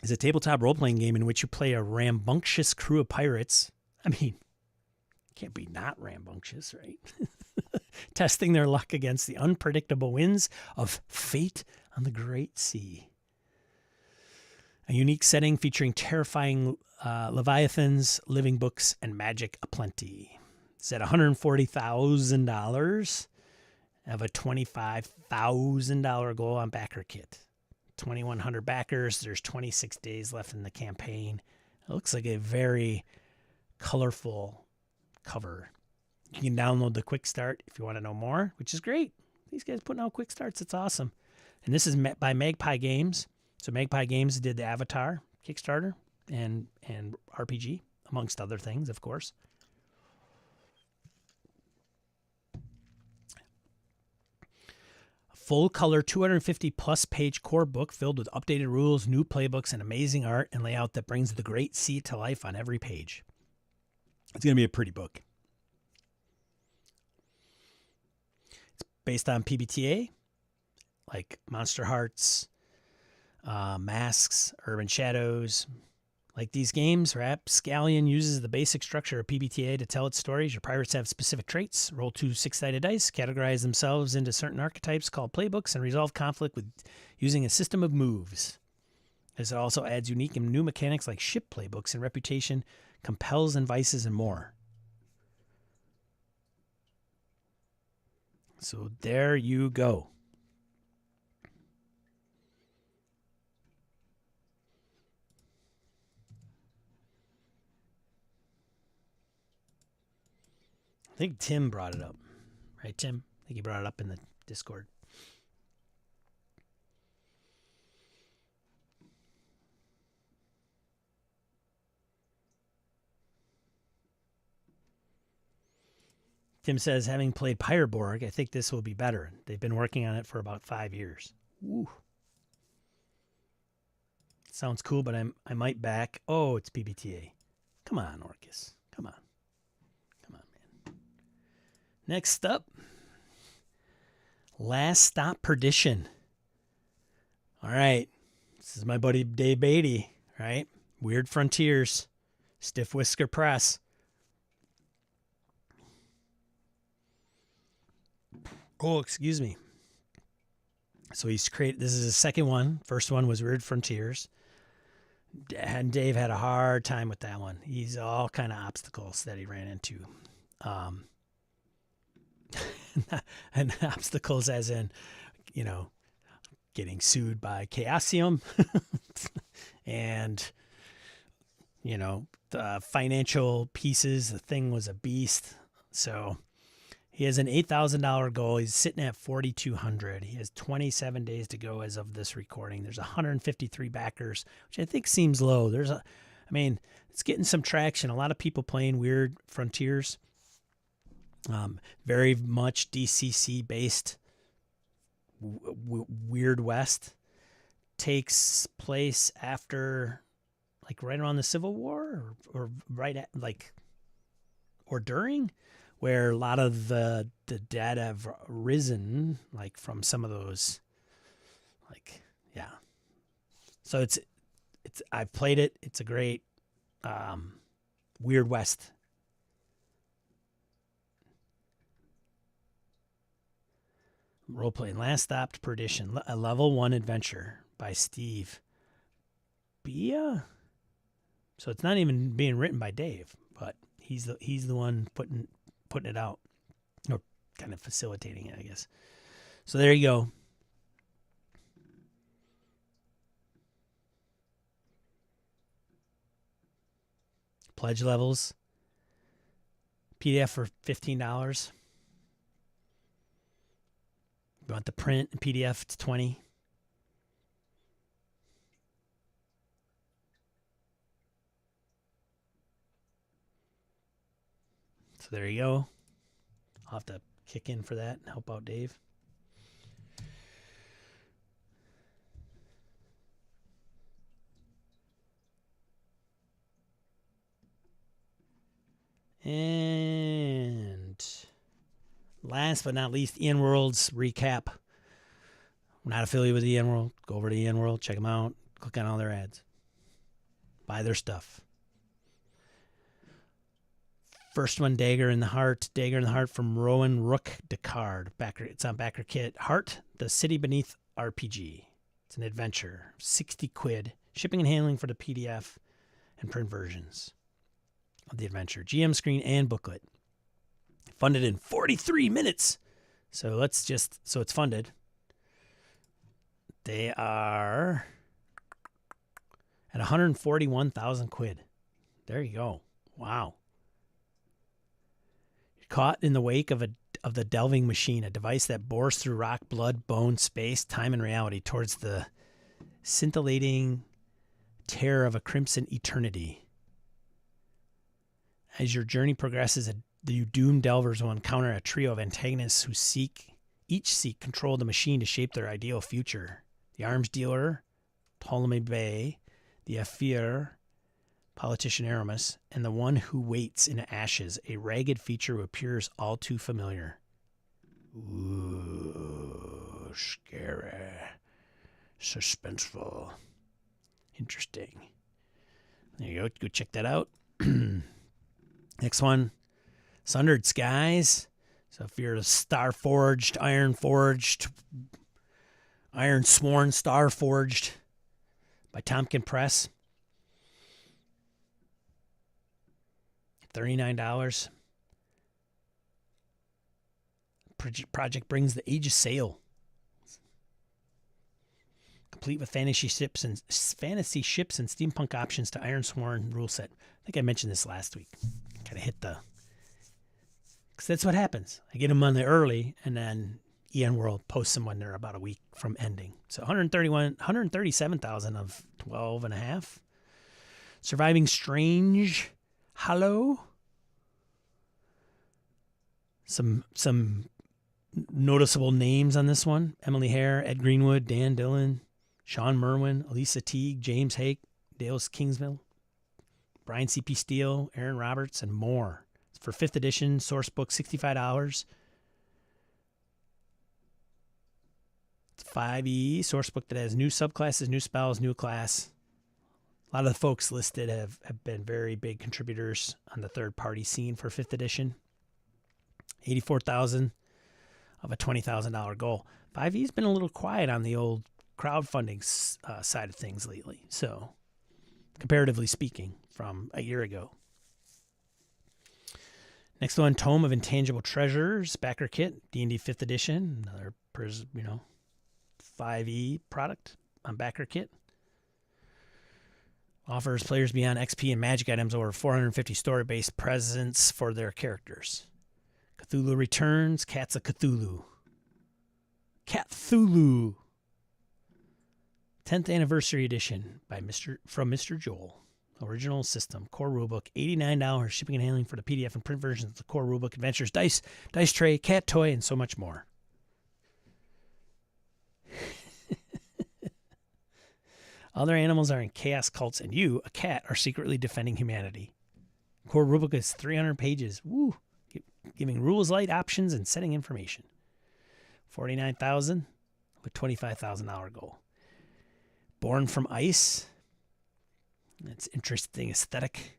Is a tabletop role-playing game in which you play a rambunctious crew of pirates. I mean, can't be not rambunctious, right? Testing their luck against the unpredictable winds of fate on the Great Sea. A unique setting featuring terrifying leviathans, living books, and magic aplenty. It's at $140,000. I have a $25,000 goal on backer kit. 2,100 backers. There's 26 days left in the campaign. It looks like a very colorful cover. You can download the quick start if you want to know more, which is great. These guys putting out quick starts. It's awesome. And this is by Magpie Games. So Magpie Games did the Avatar Kickstarter and RPG, amongst other things, of course. Full-color, 250-plus page core book filled with updated rules, new playbooks, and amazing art and layout that brings the Great Sea to life on every page. It's going to be a pretty book. It's based on PBTA, like Monster Hearts, Masks, Urban Shadows. Like these games, Rapscallion uses the basic structure of PBTA to tell its stories. Your pirates have specific traits, roll 2 6-sided dice, categorize themselves into certain archetypes called playbooks, and resolve conflict with using a system of moves. This also adds unique and new mechanics like ship playbooks and reputation, compels and vices, and more. So there you go. I think Tim brought it up. Right, Tim? I think he brought it up in the Discord. Tim says, having played Pyreborg, I think this will be better. They've been working on it for about 5 years. Ooh. Sounds cool, but I might back. Oh, it's PBTA. Come on, Orcus. Come on. Come on, man. Next up, Last Stop Perdition. All right. This is my buddy Dave Beatty, right? Weird Frontiers. Stiff Whisker Press. Oh, excuse me. So he's created, this is his second one. First one was Weird Frontiers. And Dave had a hard time with that one. He's all kind of obstacles that he ran into. And obstacles as in, you know, getting sued by Chaosium and, you know, the financial pieces. The thing was a beast. So he has an $8,000 goal. He's sitting at 4,200. He has 27 days to go as of this recording. There's 153 backers, which I think seems low. It's getting some traction. A lot of people playing Weird Frontiers. Very much DCC based. Weird West takes place after, like, right around the Civil War, or right at, like, or during, where a lot of the dead have risen, like, from some of those, like, yeah. So it's I've played it. It's a great Weird West. Role-playing. Last Stop Perdition. A level 1 adventure by Steve Bia. So it's not even being written by Dave, but he's the one putting it out, or kind of facilitating it, I guess. So there you go. Pledge levels. PDF for $15. You want the print and PDF, it's $20. So there you go. I'll have to kick in for that and help out Dave. And last but not least, Ian World's recap. We're not affiliated with Ian World. Go over to Ian World, check them out, click on all their ads, buy their stuff. First one, Dagger in the Heart. Dagger in the Heart from Rowan Rook Descartes. It's on Backer Kit. Heart, the City Beneath RPG. It's an adventure. 60 quid. Shipping and handling for the PDF and print versions of the adventure. GM screen and booklet. Funded in 43 minutes. So it's funded. They are at 141,000 quid. There you go. Wow. Caught in the wake of the delving machine, a device that bores through rock, blood, bone, space, time, and reality towards the scintillating terror of a crimson eternity. As your journey progresses, the doomed delvers will encounter a trio of antagonists who each seek control of the machine to shape their ideal future. The arms dealer, Ptolemy Bay, the Afir, politician Aramis, and the one who waits in ashes, a ragged feature who appears all too familiar. Ooh, scary, suspenseful, interesting. There you go. Go check that out. Next one, Sundered Skies. So if you're a Star-forged, Iron-forged, Iron-sworn, Star-forged by Tompkin Press. $39. Project brings the Age of Sail, complete with fantasy ships and steampunk options to Ironsworn rule set. I think I mentioned this last week. Kind of hit because that's what happens. I get them on the early, and then Ian World posts them when they're about a week from ending. So 137,000 of 12 and a half. Surviving Strange Hollow. Some noticeable names on this one: Emily Hare, Ed Greenwood, Dan Dillon, Sean Merwin, Elisa Teague, James Hake, Dale Kingsmill, Brian C.P. Steele, Aaron Roberts, and more. For 5th edition, source book, $65. It's 5e, source book that has new subclasses, new spells, new class. A lot of the folks listed have been very big contributors on the third-party scene for 5th edition. $84,000 of a $20,000 goal. 5e's been a little quiet on the old crowdfunding side of things lately, so comparatively speaking, from a year ago. Next one, Tome of Intangible Treasures, backer kit, D&D 5th edition, another 5e product on backer kit. Offers players beyond XP and magic items over 450 story-based presents for their characters. Cthulhu Returns, Cats of Cthulhu. Cthulhu. 10th Anniversary Edition from Mr. Joel. Original system, core rulebook, $89. Shipping and handling for the PDF and print versions of the core rulebook, adventures, dice tray, cat toy, and so much more. Other animals are in chaos cults, and you, a cat, are secretly defending humanity. Core rulebook is 300 pages. Woo! Giving rules, light options, and setting information. $49,000 with $25,000 goal. Born from Ice. That's interesting aesthetic.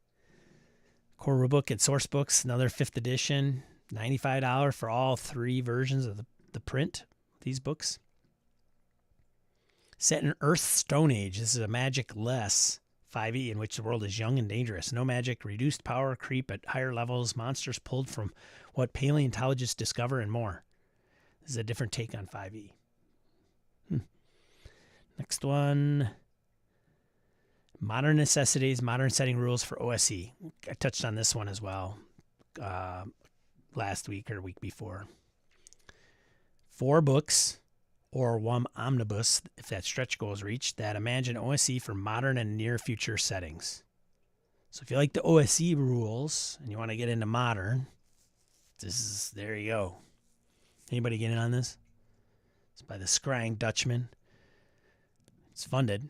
Core rulebook and source books, another 5th edition. $95 for all 3 versions of the print of these books. Set in Earth's Stone Age, this is a magic-less 5e in which the world is young and dangerous. No magic, reduced power, creep at higher levels, monsters pulled from what paleontologists discover, and more. This is a different take on 5e. Next one. Modern Necessities, Modern Setting Rules for OSE. I touched on this one as well last week or week before. 4 books, or 1 omnibus, if that stretch goal is reached, that imagine OSE for modern and near future settings. So if you like the OSE rules and you want to get into modern, there you go. Anybody get in on this? It's by the Scrying Dutchman. It's funded.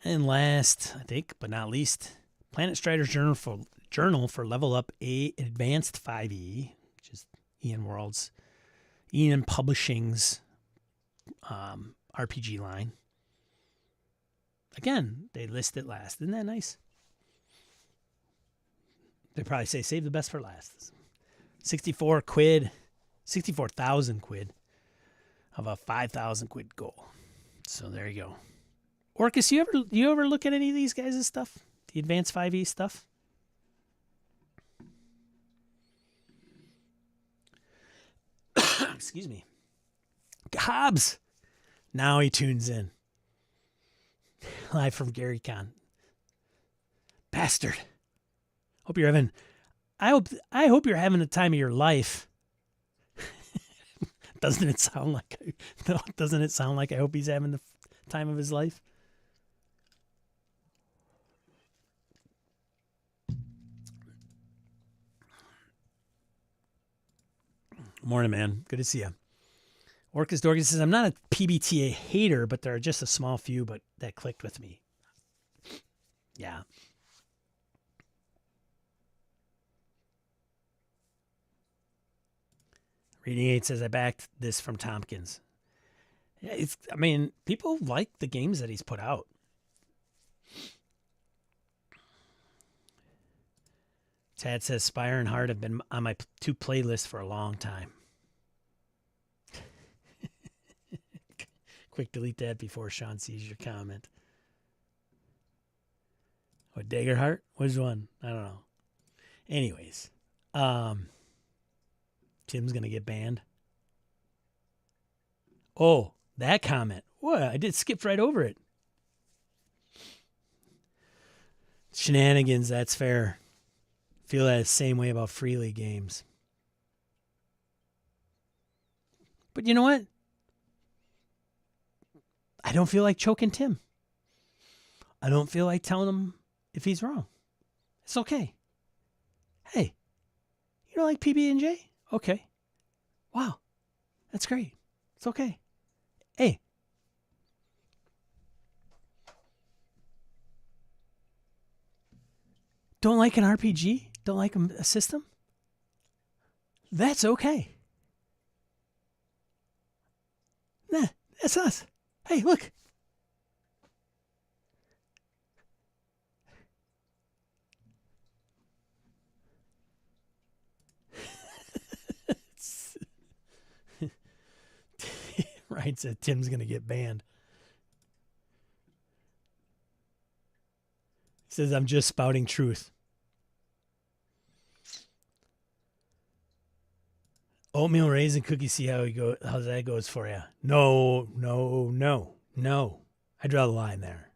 And last, I think, but not least, Planet Strider's Journal for Level Up A Advanced 5e, which is Ian Publishing's RPG line. Again, they list it last. Isn't that nice? They probably say save the best for last. 64,000 quid of a 5,000 quid goal. So there you go. Orcus, you ever look at any of these guys' stuff? The advanced 5e stuff? Excuse me. Hobbs. Now he tunes in. Live from GaryCon. Bastard. I hope you're having the time of your life. Doesn't it sound like I hope he's having the time of his life? Morning, man. Good to see you. Orcus Dorcas says, I'm not a PBTA hater, but there are just a small few that clicked with me. Yeah. Reading 8 says, I backed this from Tompkins. Yeah, people like the games that he's put out. Tad says, Spire and Heart have been on my 2 playlists for a long time. Quick delete that before Sean sees your comment. What, Daggerheart? Which one? I don't know. Anyways, Tim's going to get banned. Oh, that comment. What? I skipped right over it. Shenanigans, that's fair. Feel that same way about Freely games. But you know what? I don't feel like choking Tim. I don't feel like telling him if he's wrong. It's okay. Hey, You don't like PB&J? Okay. Wow. That's great. It's okay. Hey. Don't like an RPG? Don't like a system? That's okay. Nah, that's us. Hey, look. Ryan said Tim's going to get banned. He says, I'm just spouting truth. Oatmeal raisin cookies, see how that goes for you. No. I draw the line there.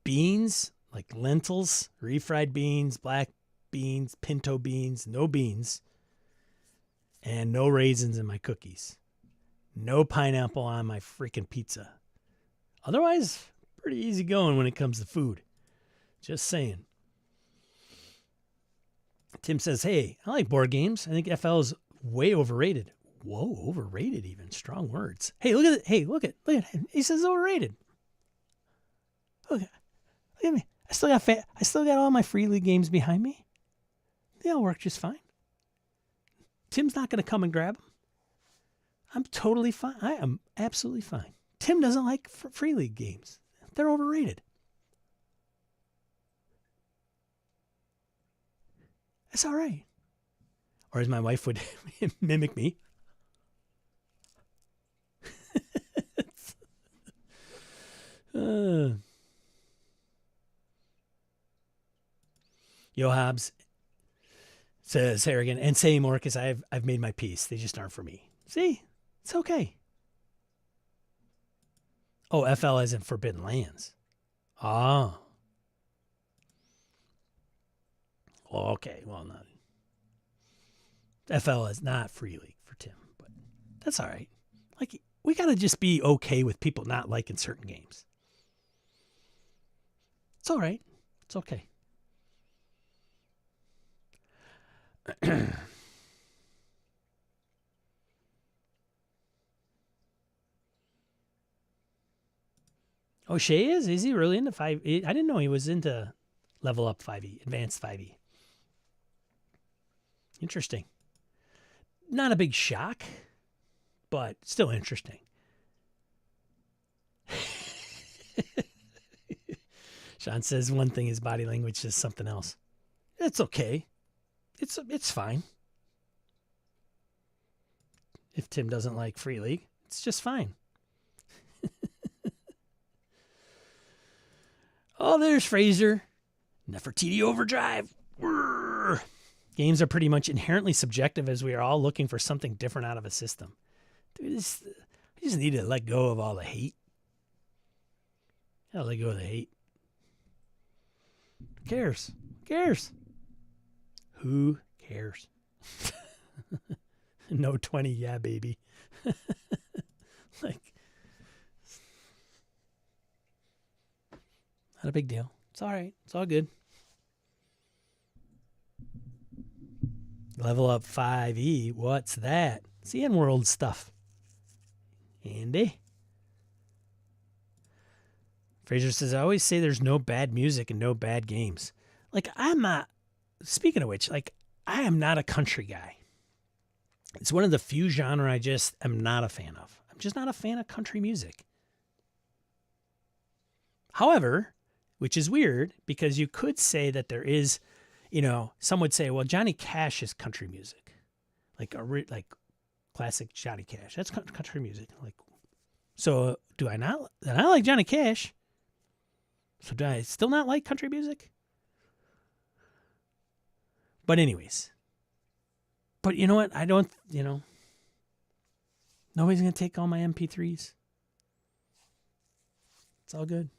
Beans, like lentils, refried beans, black beans, pinto beans, no beans, and no raisins in my cookies. No pineapple on my freaking pizza. Otherwise, pretty easy going when it comes to food. Just saying. Tim says, hey, I like board games. I think FL is way overrated. Whoa, overrated even. Strong words. Hey, look at it. Hey, look at him. He says overrated. Look at me. I still got all my Free League games behind me. They all work just fine. Tim's not going to come and grab them. I'm totally fine. I am absolutely fine. Tim doesn't like Free League games. They're overrated. That's all right. Or as my wife would mimic me. Yo Hobbs says Harrigan, and say more because I've made my peace. They just aren't for me. See? It's okay. Oh, FL as in Forbidden Lands. Oh. Well, okay. Well, not. FL is not Free League for Tim, but that's all right. Like, we got to just be okay with people not liking certain games. It's all right. It's okay. Oh, Shay is? Is he really into 5e? I didn't know he was into level up 5e, advanced 5e. Interesting. Not a big shock, but still interesting. Sean says one thing, his body language says something else. It's okay. It's fine. If Tim doesn't like Free League, it's just fine. Oh, there's Fraser. Nefertiti Overdrive. Urgh. Games are pretty much inherently subjective as we are all looking for something different out of a system. Dude, I just need to let go of all the hate. Gotta let go of the hate. Who cares? Who cares? Who cares? No 20, yeah, baby. Like, not a big deal. It's all right. It's all good. Level up 5e. What's that? It's the N-World stuff. Andy? Fraser says, I always say there's no bad music and no bad games. Like, I'm not, speaking of which, like, I am not a country guy. It's one of the few genre I just am not a fan of. I'm just not a fan of country music. However, which is weird because you could say that there is, you know, some would say, well, Johnny Cash is country music. Like classic Johnny Cash. That's country music. Like, so do I not? And I like Johnny Cash. So do I still not like country music? But anyways. But you know what? I don't, you know. Nobody's going to take all my MP3s. It's all good.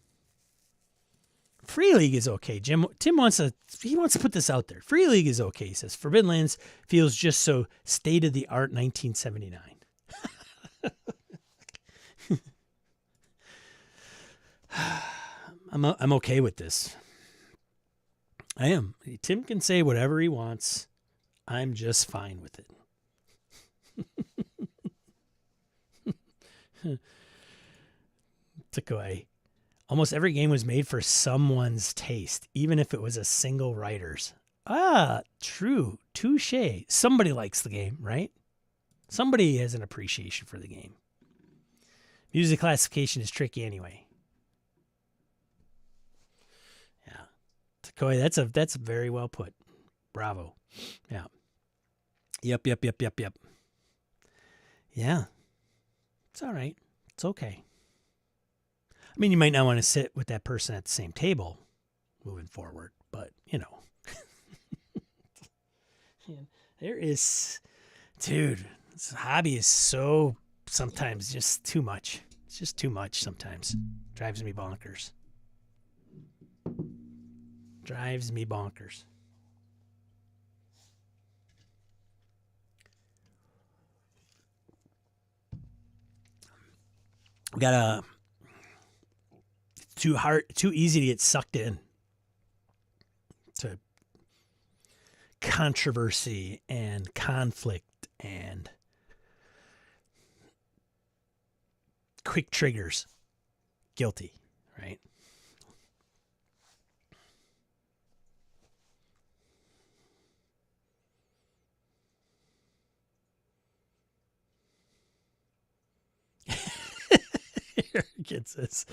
Free League is okay. Tim wants to put this out there. Free League is okay. He says Forbidden Lands feels just so state of the art 1979. I'm okay with this. I am. Tim can say whatever he wants. I'm just fine with it. Takeaway. Almost every game was made for someone's taste, even if it was a single writer's. Ah, true. Touche. Somebody likes the game, right? Somebody has an appreciation for the game. Music classification is tricky anyway. Yeah. Takeaway, that's very well put. Bravo. Yeah. Yep. Yeah. It's all right. It's okay. I mean, you might not want to sit with that person at the same table moving forward, but, you know. There is, dude, this hobby is so sometimes just too much. It's just too much sometimes. Drives me bonkers. Drives me bonkers. We got a too easy to get sucked in to controversy and conflict and quick triggers. Guilty, right? Gets this.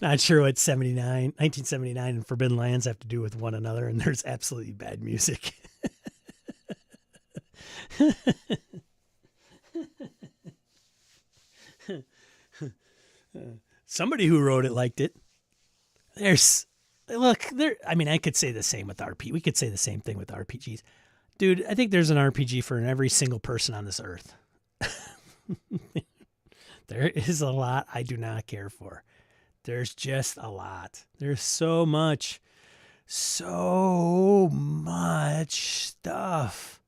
Not sure what 1979 and Forbidden Lands have to do with one another, and there's absolutely bad music. Somebody who wrote it liked it. I mean, I could say the same with RP. We could say the same thing with RPGs. Dude, I think there's an RPG for every single person on this earth. There is a lot I do not care for. There's just a lot. There's so much stuff.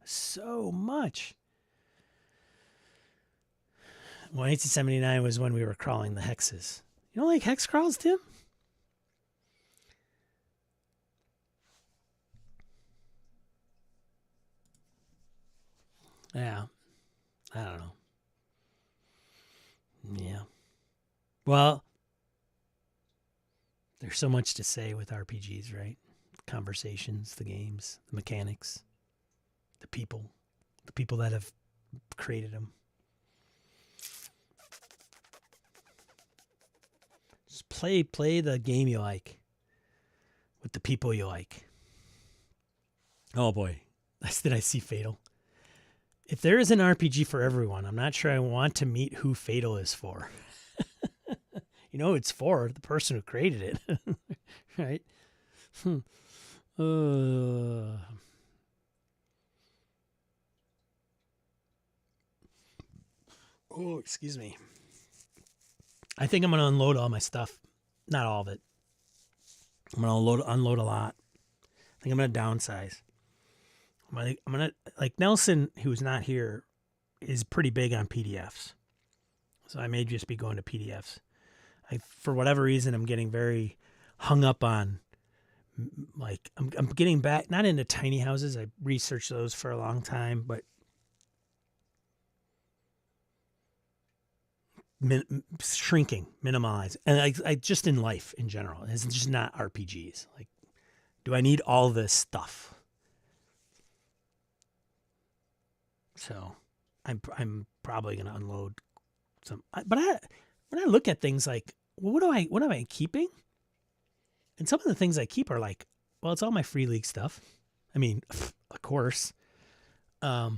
So much. Well, 1879 was when we were crawling the hexes. You don't like hex crawls, Tim? Yeah. I don't know. Yeah. Well, there's so much to say with RPGs, right? Conversations, the games, the mechanics, the people that have created them. Just play the game you like with the people you like. Oh boy, did I see Fatal? If there is an RPG for everyone, I'm not sure I want to meet who Fatal is for. You know, it's for the person who created it, right? Oh, excuse me. I think I'm going to unload all my stuff. Not all of it. I'm going to unload a lot. I think I'm going to downsize. I'm gonna like Nelson, who's not here, is pretty big on PDFs, so I may just be going to PDFs. For whatever reason, I'm getting very hung up on, like I'm getting back not into tiny houses. I researched those for a long time, but shrinking, minimize, and I just in life in general. It's just not RPGs. Like, do I need all this stuff? So I'm probably going to unload some, but when I look at things like, well, what am I keeping? And some of the things I keep are like, well, it's all my Free League stuff. I mean, of course. Yeah,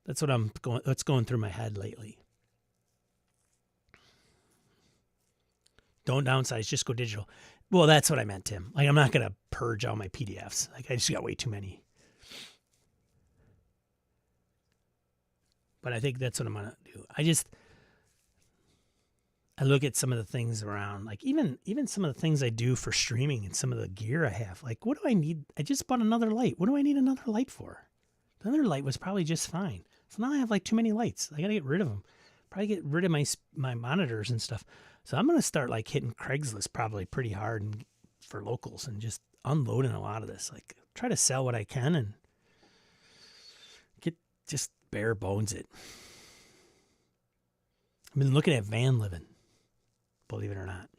that's going through my head lately. Don't downsize, just go digital. Well, that's what I meant, Tim. Like, I'm not going to purge all my PDFs. Like, I just got way too many. But I think that's what I'm going to do. I look at some of the things around, like even some of the things I do for streaming and some of the gear I have. Like, what do I need? I just bought another light. What do I need another light for? The other light was probably just fine. So now I have like too many lights. I got to get rid of them. Probably get rid of my monitors and stuff. So I'm going to start like hitting Craigslist probably pretty hard and for locals and just unloading a lot of this. Like, try to sell what I can and just bare bones it. I've been looking at van living, believe it or not.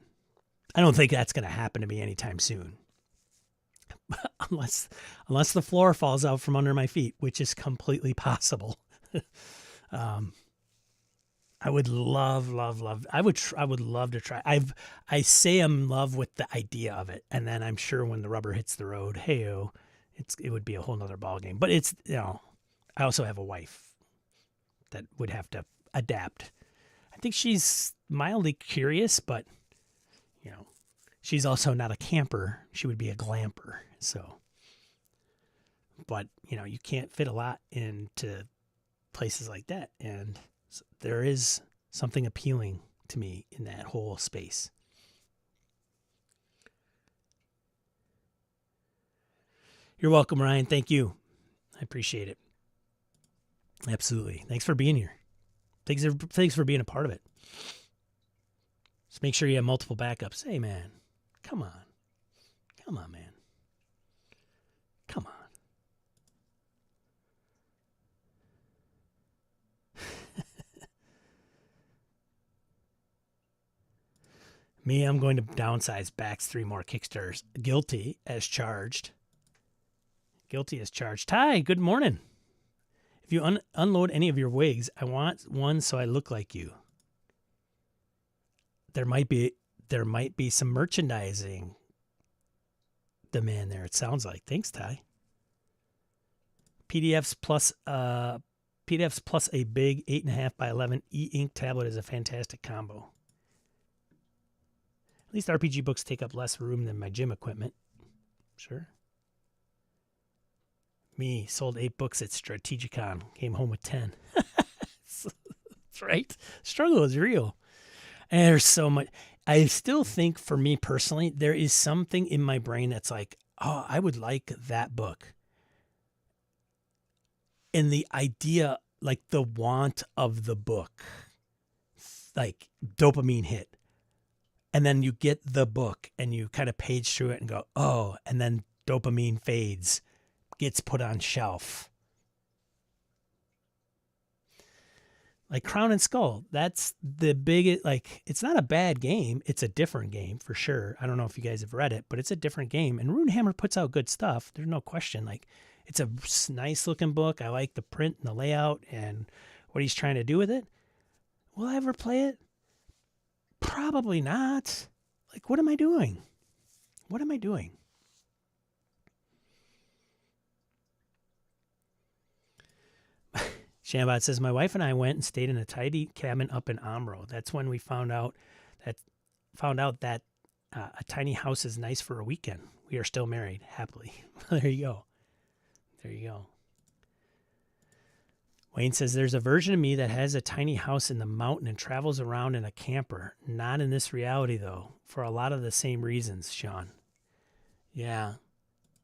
I don't think that's going to happen to me anytime soon. unless the floor falls out from under my feet, which is completely possible. I would love. I would love to try. I say I'm in love with the idea of it, and then I'm sure when the rubber hits the road, hey-o, it would be a whole nother ballgame. But it's, I also have a wife that would have to adapt. I think she's mildly curious, but she's also not a camper. She would be a glamper. So, but you can't fit a lot into places like that, and there is something appealing to me in that whole space. You're welcome, Ryan. Thank you. I appreciate it. Absolutely. Thanks for being here. Thanks for being a part of it. Just make sure you have multiple backups. Hey, man. Come on. Come on, man. Come on. Me, I'm going to downsize. Backs 3 more Kickstarters. Guilty as charged. Guilty as charged. Ty, good morning. If you unload any of your wigs, I want one so I look like you. There might be some merchandising demand there, it sounds like. Thanks, Ty. PDFs plus a big 8.5 by 11 e-ink tablet is a fantastic combo. At least RPG books take up less room than my gym equipment. Sure. Me, sold 8 books at Strategicon. Came home with 10. That's right. Struggle is real. And there's so much. I still think, for me personally, there is something in my brain that's like, oh, I would like that book. And the idea, like the want of the book, like dopamine hit. And then you get the book and you kind of page through it and go, oh, and then dopamine fades, gets put on shelf. Like Crown and Skull, that's the biggest, like, it's not a bad game. It's a different game for sure. I don't know if you guys have read it, but it's a different game. And Runehammer puts out good stuff. There's no question. Like, it's a nice looking book. I like the print and the layout and what he's trying to do with it. Will I ever play it? Probably not. Like, what am I doing? What am I doing? Shambot says, my wife and I went and stayed in a tidy cabin up in Omro. That's when we found out that a tiny house is nice for a weekend. We are still married, happily. There you go. There you go. Wayne says, there's a version of me that has a tiny house in the mountain and travels around in a camper. Not in this reality, though, for a lot of the same reasons, Sean. Yeah.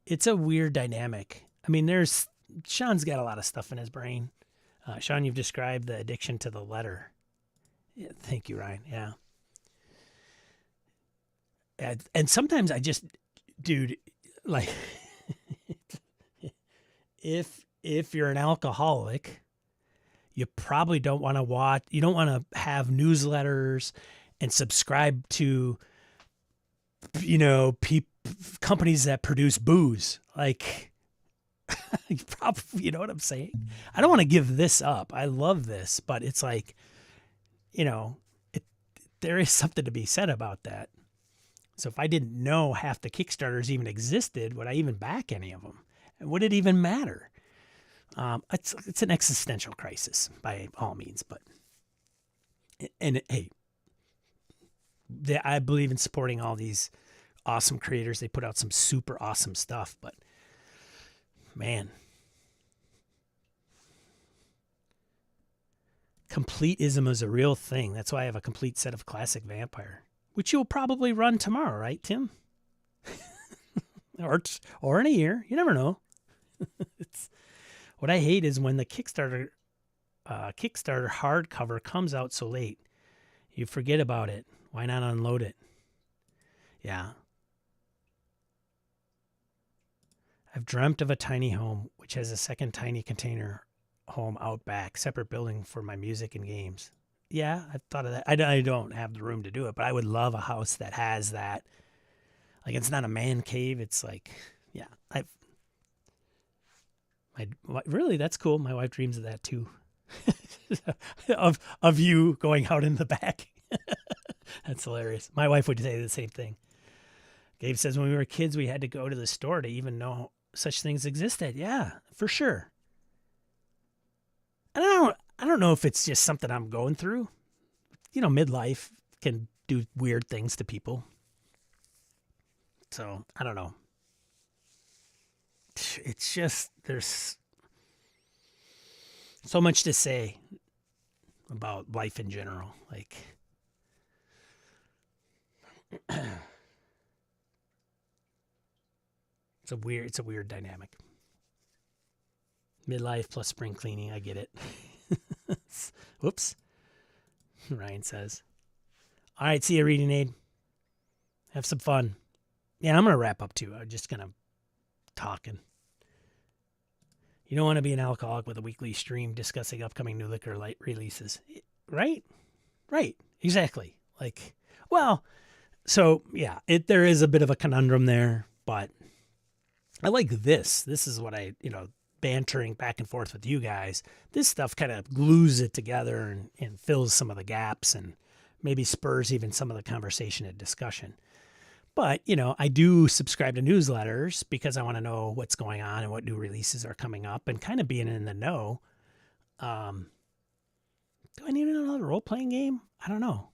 It's a weird dynamic. I mean, Sean's got a lot of stuff in his brain. Sean, you've described the addiction to the letter. Yeah, thank you, Ryan. Yeah. And sometimes I just, dude, like, if you're an alcoholic, you probably don't want to watch, you don't want to have newsletters and subscribe to, companies that produce booze. Like, probably, you know what I'm saying? I don't want to give this up. I love this, but it's like, there is something to be said about that. So if I didn't know half the Kickstarters even existed, would I even back any of them? And would it even matter? It's an existential crisis by all means, but, hey, I believe in supporting all these awesome creators. They put out some super awesome stuff, but man, completism is a real thing. That's why I have a complete set of Classic Vampire, which you'll probably run tomorrow, right, Tim? or in a year. You never know. What I hate is when the Kickstarter hardcover comes out so late. You forget about it. Why not unload it? Yeah. I've dreamt of a tiny home, which has a second tiny container home out back, separate building for my music and games. Yeah, I've thought of that. I don't have the room to do it, but I would love a house that has that. Like, it's not a man cave. It's like, yeah, really, that's cool. My wife dreams of that too. of you going out in the back. That's hilarious. My wife would say the same thing. Gabe says when we were kids, we had to go to the store to even know such things existed. Yeah, for sure. And I don't know if it's just something I'm going through. You know, midlife can do weird things to people. So, I don't know. It's just, there's so much to say about life in general. Like, it's a weird dynamic. Midlife plus spring cleaning, I get it. Whoops. Ryan says. All right, see you, Reading Aid. Have some fun. Yeah, I'm going to wrap up too. I'm just going to talking. You don't want to be an alcoholic with a weekly stream discussing upcoming new liquor light releases. Right? Right. Exactly. Like, well, so yeah, there is a bit of a conundrum there, but I like this. This is what bantering back and forth with you guys. This stuff kind of glues it together and fills some of the gaps and maybe spurs even some of the conversation and discussion. But, I do subscribe to newsletters because I want to know what's going on and what new releases are coming up and kind of being in the know. Do I need another role-playing game? I don't know.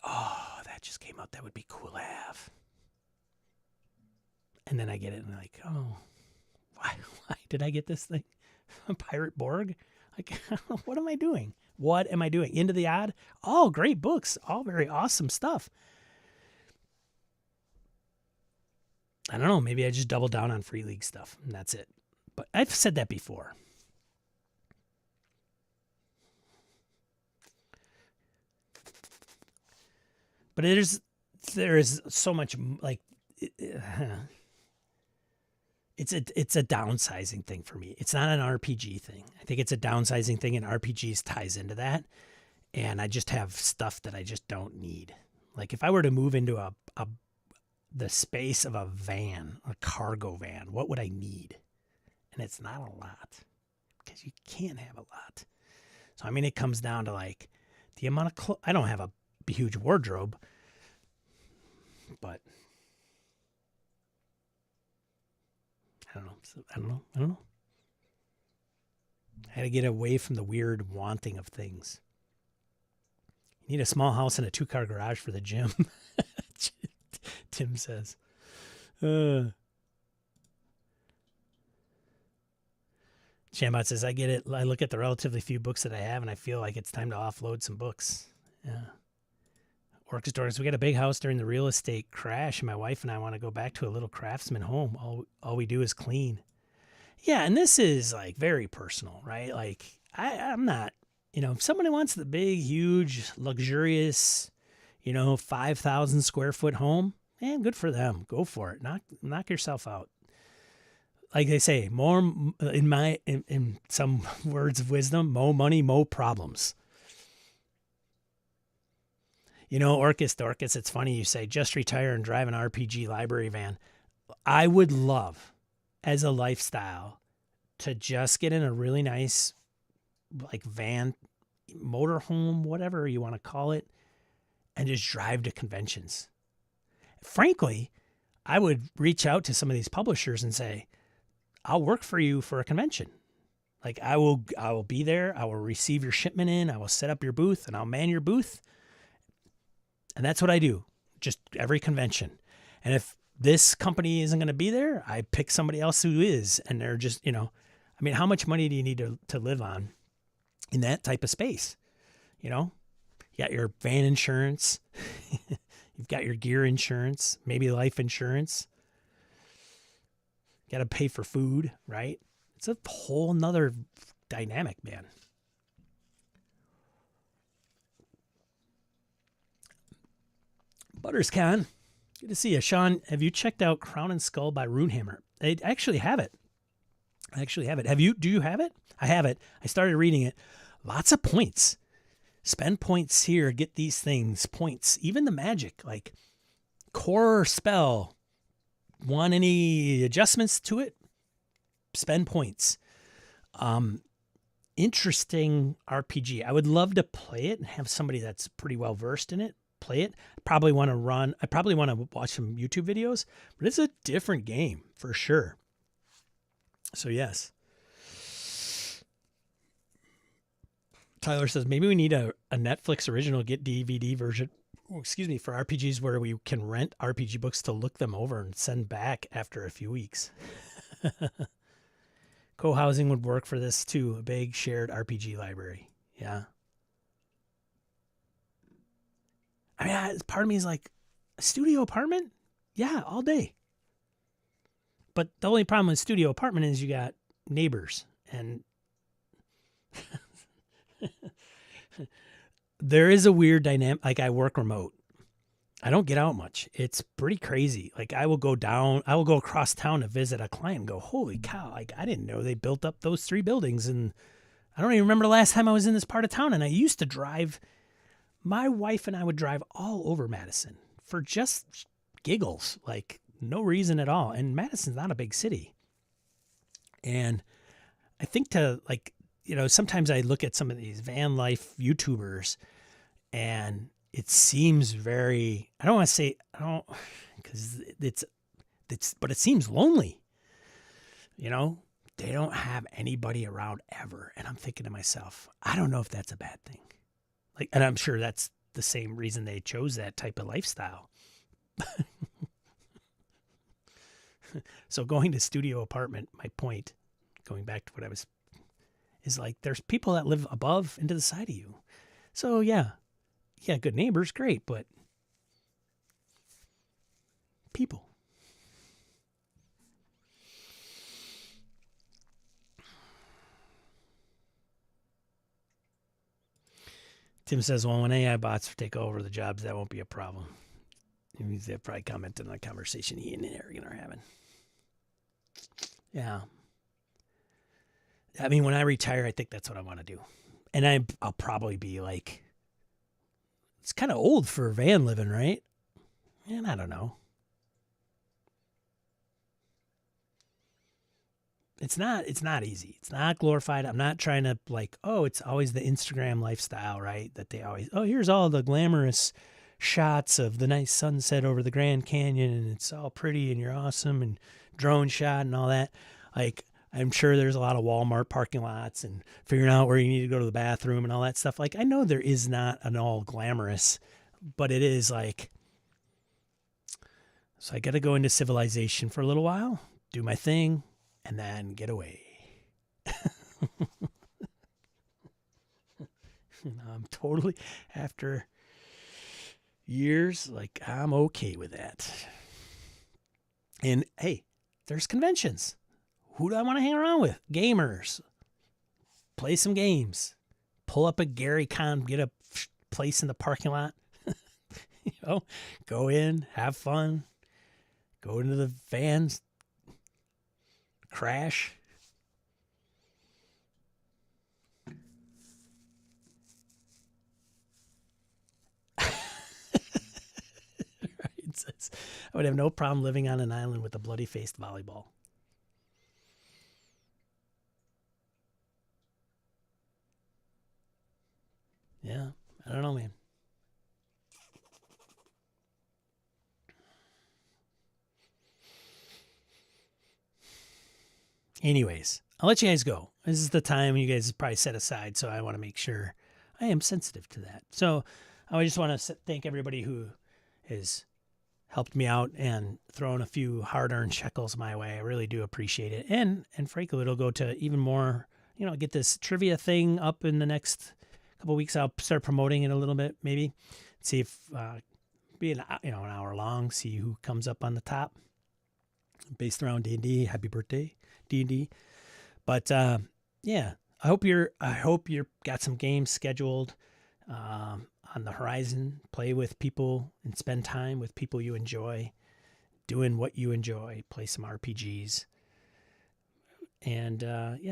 Oh, that just came out. That would be cool to have. And then I get it and I'm like, oh, why did I get this thing? A Pirate Borg? Like, what am I doing? What am I doing? Into the Odd? All great books. All very awesome stuff. I don't know. Maybe I just double down on Free League stuff and that's it. But I've said that before. But there is so much, like, it's a downsizing thing for me. It's not an RPG thing. I think it's a downsizing thing, and RPGs ties into that. And I just have stuff that I just don't need. Like, if I were to move into the space of a van, a cargo van, what would I need? And it's not a lot, because you can't have a lot. So, I mean, it comes down to, like, the amount of clothes. I don't have a huge wardrobe, but I don't know. I had to get away from the weird wanting of things. You need a small house and a 2-car garage for the gym. Tim says. Shambot says, I get it. I look at the relatively few books that I have and I feel like it's time to offload some books. Yeah. Orcus Dorcas, we got a big house during the real estate crash, and my wife and I want to go back to a little craftsman home. All we do is clean. Yeah, and this is, like, very personal, right? Like, I'm not, if somebody wants the big, huge, luxurious, 5,000 square foot home, man, good for them. Go for it. Knock yourself out. Like they say, more in some words of wisdom, more money, more problems. Orcus Dorcas, it's funny you say just retire and drive an RPG library van. I would love, as a lifestyle, to just get in a really nice, like, van, motorhome, whatever you want to call it, and just drive to conventions. Frankly, I would reach out to some of these publishers and say, I'll work for you for a convention. Like, I will be there. I will receive your shipment in. I will set up your booth and I'll man your booth. And that's what I do, just every convention. And if this company isn't going to be there, I pick somebody else who is. And they're just, how much money do you need to live on in that type of space? You got your van insurance. You've got your gear insurance, maybe life insurance. Got to pay for food, right? It's a whole nother dynamic, man. ButtersCon, good to see you. Sean, have you checked out Crown and Skull by Runehammer? I actually have it. Have you? Do you have it? I have it. I started reading it. Lots of points. Spend points here. Get these things. Points. Even the magic, like core spell. Want any adjustments to it? Spend points. Interesting RPG. I would love to play it and have somebody that's pretty well versed in it play it. I probably want to watch some YouTube videos, but it's a different game for sure. So yes. Tyler says maybe we need a Netflix original get DVD version. For RPGs where we can rent RPG books to look them over and send back after a few weeks. Co-housing would work for this too. A big shared RPG library. Yeah. I mean, part of me is like, a studio apartment? Yeah, all day. But the only problem with studio apartment is you got neighbors. And there is a weird dynamic. Like, I work remote. I don't get out much. It's pretty crazy. Like, I will go across town to visit a client and go, holy cow, like, I didn't know they built up those 3 buildings. And I don't even remember the last time I was in this part of town. And I used to drive, my wife and I would drive all over Madison for just giggles, like no reason at all. And Madison's not a big city. And I think sometimes I look at some of these van life YouTubers and it seems very, because but it seems lonely. They don't have anybody around ever. And I'm thinking to myself, I don't know if that's a bad thing. Like, and I'm sure that's the same reason they chose that type of lifestyle. So going to studio apartment, my point, going back to what I was, is like, there's people that live above and to the side of you. So yeah, good neighbors, great, but people. Tim says, well, when AI bots take over the jobs, that won't be a problem. They'll probably comment on the conversation he and Arian are having. Yeah. I mean, when I retire, I think that's what I want to do. And I'll probably be like, it's kind of old for van living, right? And I don't know. It's not easy. It's not glorified. I'm not trying to it's always the Instagram lifestyle, right? That they always, here's all the glamorous shots of the nice sunset over the Grand Canyon and it's all pretty and you're awesome and drone shot and all that. Like, I'm sure there's a lot of Walmart parking lots and figuring out where you need to go to the bathroom and all that stuff. Like, I know there is not an all glamorous, but it is like, so I got to go into civilization for a little while, do my thing, and then get away. I'm totally, after years, like, I'm okay with that. And hey, there's conventions. Who do I want to hang around with? Gamers. Play some games. Pull up a Gary Con, get a place in the parking lot. Go in, have fun. Go into the vans. Crash. Right, says, I would have no problem living on an island with a bloody-faced volleyball. Yeah, I don't know, man. Anyways, I'll let you guys go. This is the time you guys probably set aside, so I want to make sure I am sensitive to that. So I just want to thank everybody who has helped me out and thrown a few hard-earned shekels my way. I really do appreciate it. And frankly, it'll go to even more, get this trivia thing up in the next couple of weeks. I'll start promoting it a little bit, maybe. See if, be an hour long, see who comes up on the top. Based around D&D. Happy birthday, D&D. But yeah, I hope you're got some games scheduled. on the horizon. Play with people and spend time with people you enjoy, doing what you enjoy. Play some RPGs. And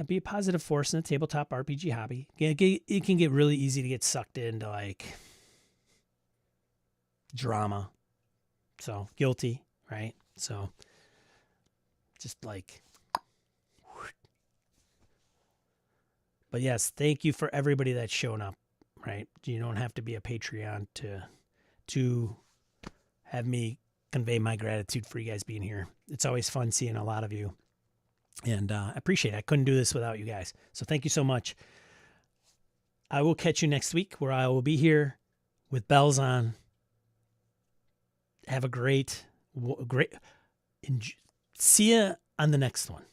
be a positive force in the tabletop RPG hobby. It can get really easy to get sucked into like drama. So guilty, right? So just like, but yes, thank you for everybody that's shown up, right? You don't have to be a Patreon to have me convey my gratitude for you guys being here. It's always fun seeing a lot of you. And I appreciate it. I couldn't do this without you guys. So thank you so much. I will catch you next week where I will be here with bells on. Have a great, see ya on the next one.